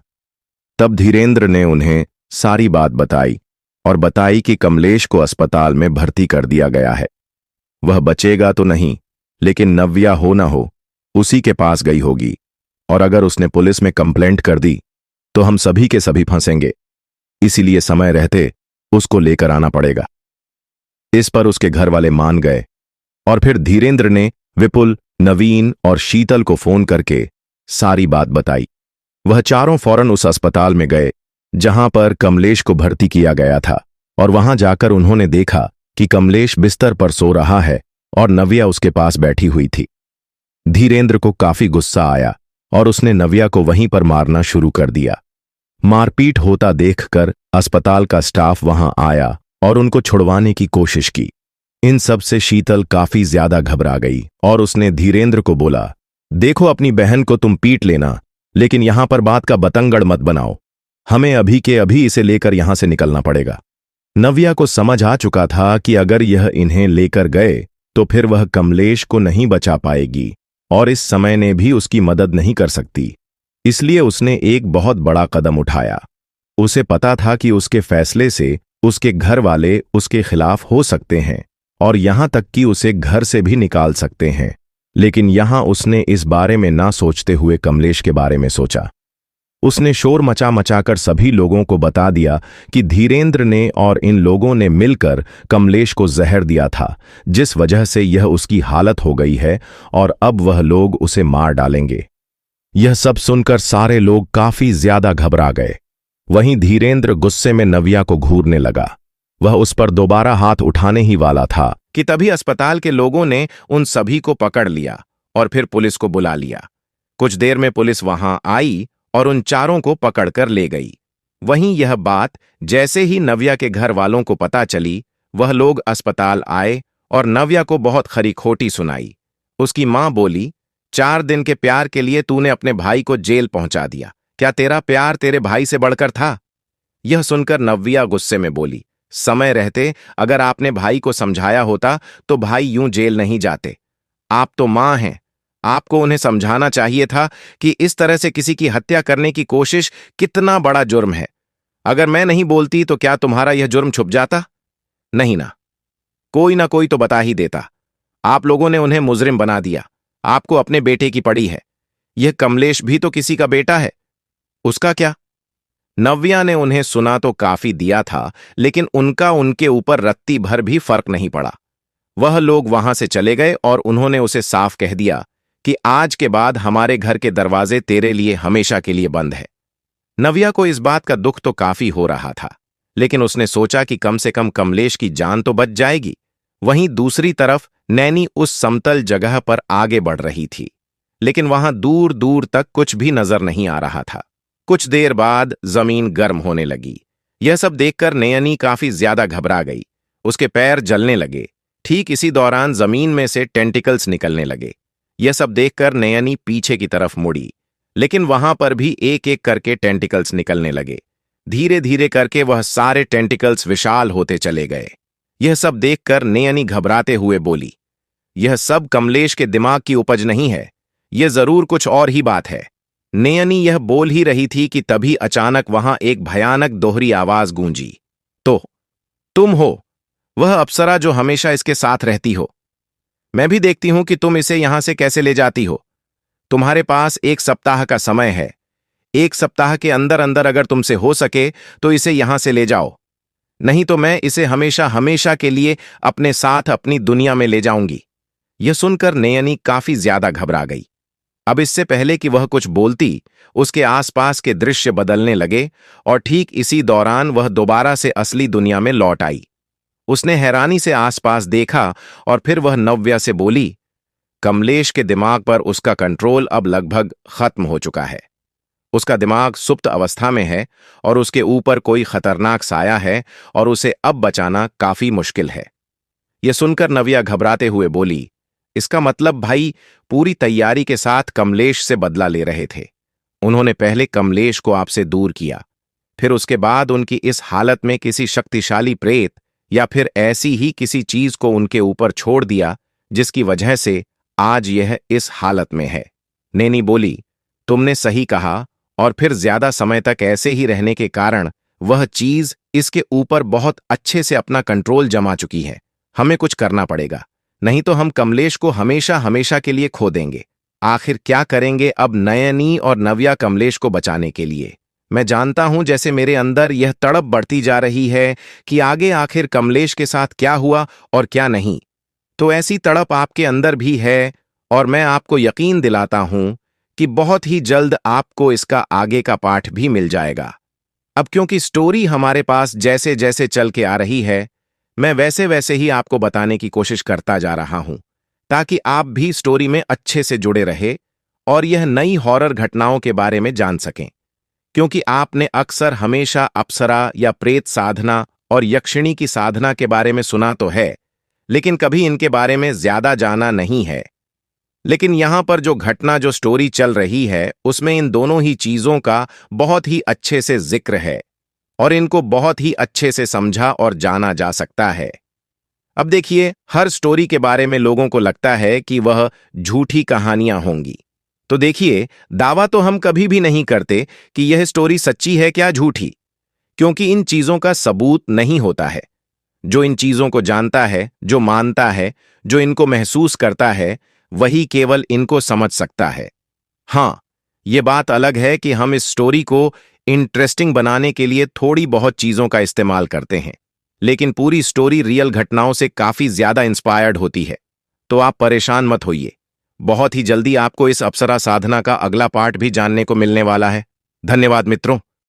तब धीरेंद्र ने उन्हें सारी बात बताई और बताई कि कमलेश को अस्पताल में भर्ती कर दिया गया है। वह बचेगा तो नहीं, लेकिन नव्या हो ना हो उसी के पास गई होगी और अगर उसने पुलिस में कंप्लेंट कर दी तो हम सभी के सभी फंसेंगे। इसीलिए समय रहते उसको लेकर आना पड़ेगा। इस पर उसके घर वाले मान गए और फिर धीरेंद्र ने विपुल, नवीन और शीतल को फोन करके सारी बात बताई। वह चारों फौरन उस अस्पताल में गए जहां पर कमलेश को भर्ती किया गया था और वहां जाकर उन्होंने देखा कि कमलेश बिस्तर पर सो रहा है और नव्या उसके पास बैठी हुई थी। धीरेंद्र को काफी गुस्सा आया और उसने नव्या को वहीं पर मारना शुरू कर दिया। मारपीट होता देखकर अस्पताल का स्टाफ वहां आया और उनको छुड़वाने की कोशिश की। इन सब से शीतल काफी ज्यादा घबरा गई और उसने धीरेंद्र को बोला, देखो अपनी बहन को तुम पीट लेना, लेकिन यहां पर बात का बतंगड़ मत बनाओ। हमें अभी के अभी इसे लेकर यहां से निकलना पड़ेगा। नव्या को समझ आ चुका था कि अगर यह इन्हें लेकर गए तो फिर वह कमलेश को नहीं बचा पाएगी और इस समय ने भी उसकी मदद नहीं कर सकती। इसलिए उसने एक बहुत बड़ा कदम उठाया। उसे पता था कि उसके फैसले से उसके घर वाले उसके खिलाफ हो सकते हैं और यहां तक कि उसे घर से भी निकाल सकते हैं, लेकिन यहां उसने इस बारे में ना सोचते हुए कमलेश के बारे में सोचा। उसने शोर मचा मचाकर सभी लोगों को बता दिया कि धीरेंद्र ने और इन लोगों ने मिलकर कमलेश को जहर दिया था, जिस वजह से यह उसकी हालत हो गई है और अब वह लोग उसे मार डालेंगे। यह सब सुनकर सारे लोग काफी ज्यादा घबरा गए। वहीं धीरेंद्र गुस्से में नव्या को घूरने लगा। वह उस पर दोबारा हाथ उठाने ही वाला था कि तभी अस्पताल के लोगों ने उन सभी को पकड़ लिया और फिर पुलिस को बुला लिया। कुछ देर में पुलिस वहां आई और उन चारों को पकड़कर ले गई। वहीं यह बात जैसे ही नव्या के घर वालों को पता चली, वह लोग अस्पताल आए और नव्या को बहुत खरी खोटी सुनाई। उसकी मां बोली, 4 दिन के प्यार के लिए तूने अपने भाई को जेल पहुंचा दिया। क्या तेरा प्यार तेरे भाई से बढ़कर था? यह सुनकर नव्या गुस्से में बोली, समय रहते अगर आपने भाई को समझाया होता तो भाई यूं जेल नहीं जाते। आप तो मां हैं, आपको उन्हें समझाना चाहिए था कि इस तरह से किसी की हत्या करने की कोशिश कितना बड़ा जुर्म है। अगर मैं नहीं बोलती तो क्या तुम्हारा यह जुर्म छुप जाता? नहीं ना कोई तो बता ही देता। आप लोगों ने उन्हें मुजरिम बना दिया। आपको अपने बेटे की पड़ी है। यह कमलेश भी तो किसी का बेटा है, उसका क्या? नव्या ने उन्हें सुना तो काफी दिया था, लेकिन उनका उनके ऊपर रत्ती भर भी फर्क नहीं पड़ा। वह लोग वहां से चले गए और उन्होंने उसे साफ कह दिया कि आज के बाद हमारे घर के दरवाजे तेरे लिए हमेशा के लिए बंद है। नव्या को इस बात का दुख तो काफी हो रहा था, लेकिन उसने सोचा कि कम से कम कमलेश की जान तो बच जाएगी। वहीं दूसरी तरफ नैनी उस समतल जगह पर आगे बढ़ रही थी, लेकिन वहां दूर दूर तक कुछ भी नजर नहीं आ रहा था। कुछ देर बाद जमीन गर्म होने लगी। यह सब देखकर नयनी काफी ज्यादा घबरा गई। उसके पैर जलने लगे। ठीक इसी दौरान जमीन में से टेंटिकल्स निकलने लगे। यह सब देखकर नयनी पीछे की तरफ मुड़ी, लेकिन वहां पर भी एक एक करके टेंटिकल्स निकलने लगे। धीरे धीरे करके वह सारे टेंटिकल्स विशाल होते चले गए। यह सब देखकर नयनी घबराते हुए बोली, यह सब कमलेश के दिमाग की उपज नहीं है, यह जरूर कुछ और ही बात है। नयनी यह बोल ही रही थी कि तभी अचानक वहां एक भयानक दोहरी आवाज गूंजी, तो तुम हो वह अप्सरा जो हमेशा इसके साथ रहती हो। मैं भी देखती हूं कि तुम इसे यहां से कैसे ले जाती हो। तुम्हारे पास 1 सप्ताह का समय है। 1 सप्ताह के अंदर अंदर अगर तुमसे हो सके तो इसे यहां से ले जाओ, नहीं तो मैं इसे हमेशा हमेशा के लिए अपने साथ अपनी दुनिया में ले जाऊंगी। यह सुनकर नयनी काफी ज्यादा घबरा गई। अब इससे पहले कि वह कुछ बोलती, उसके आसपास के दृश्य बदलने लगे और ठीक इसी दौरान वह दोबारा से असली दुनिया में लौट आई। उसने हैरानी से आसपास देखा और फिर वह नव्या से बोली, कमलेश के दिमाग पर उसका कंट्रोल अब लगभग खत्म हो चुका है। उसका दिमाग सुप्त अवस्था में है और उसके ऊपर कोई खतरनाक साया है और उसे अब बचाना काफी मुश्किल है। यह सुनकर नव्या घबराते हुए बोली, इसका मतलब भाई पूरी तैयारी के साथ कमलेश से बदला ले रहे थे। उन्होंने पहले कमलेश को आपसे दूर किया, फिर उसके बाद उनकी इस हालत में किसी शक्तिशाली प्रेत या फिर ऐसी ही किसी चीज को उनके ऊपर छोड़ दिया जिसकी वजह से आज यह इस हालत में है। नैनी बोली, तुमने सही कहा, और फिर ज्यादा समय तक ऐसे ही रहने के कारण वह चीज इसके ऊपर बहुत अच्छे से अपना कंट्रोल जमा चुकी है। हमें कुछ करना पड़ेगा, नहीं तो हम कमलेश को हमेशा हमेशा के लिए खो देंगे। आखिर क्या करेंगे अब नयनी और नव्या कमलेश को बचाने के लिए? मैं जानता हूं जैसे मेरे अंदर यह तड़प बढ़ती जा रही है कि आगे आखिर कमलेश के साथ क्या हुआ और क्या नहीं। तो ऐसी तड़प आपके अंदर भी है और मैं आपको यकीन दिलाता हूं कि बहुत ही जल्द आपको इसका आगे का पाठ भी मिल जाएगा। अब क्योंकि स्टोरी हमारे पास जैसे जैसे चल के आ रही है, मैं वैसे वैसे ही आपको बताने की कोशिश करता जा रहा हूं, ताकि आप भी स्टोरी में अच्छे से जुड़े रहे और यह नई हॉरर घटनाओं के बारे में जान सकें। क्योंकि आपने अक्सर हमेशा अप्सरा या प्रेत साधना और यक्षिणी की साधना के बारे में सुना तो है, लेकिन कभी इनके बारे में ज्यादा जाना नहीं है। लेकिन यहां पर जो घटना जो स्टोरी चल रही है उसमें इन दोनों ही चीजों का बहुत ही अच्छे से जिक्र है और इनको बहुत ही अच्छे से समझा और जाना जा सकता है। अब देखिए, हर स्टोरी के बारे में लोगों को लगता है कि वह झूठी कहानियां होंगी। तो देखिए, दावा तो हम कभी भी नहीं करते कि यह स्टोरी सच्ची है क्या झूठी, क्योंकि इन चीजों का सबूत नहीं होता है। जो इन चीजों को जानता है, जो मानता है, जो इनको महसूस करता है, वही केवल इनको समझ सकता है। हां, यह बात अलग है कि हम इस स्टोरी को इंटरेस्टिंग बनाने के लिए थोड़ी बहुत चीजों का इस्तेमाल करते हैं, लेकिन पूरी स्टोरी रियल घटनाओं से काफी ज्यादा इंस्पायर्ड होती है। तो आप परेशान मत होइए, बहुत ही जल्दी आपको इस अप्सरा साधना का अगला पार्ट भी जानने को मिलने वाला है। धन्यवाद मित्रों।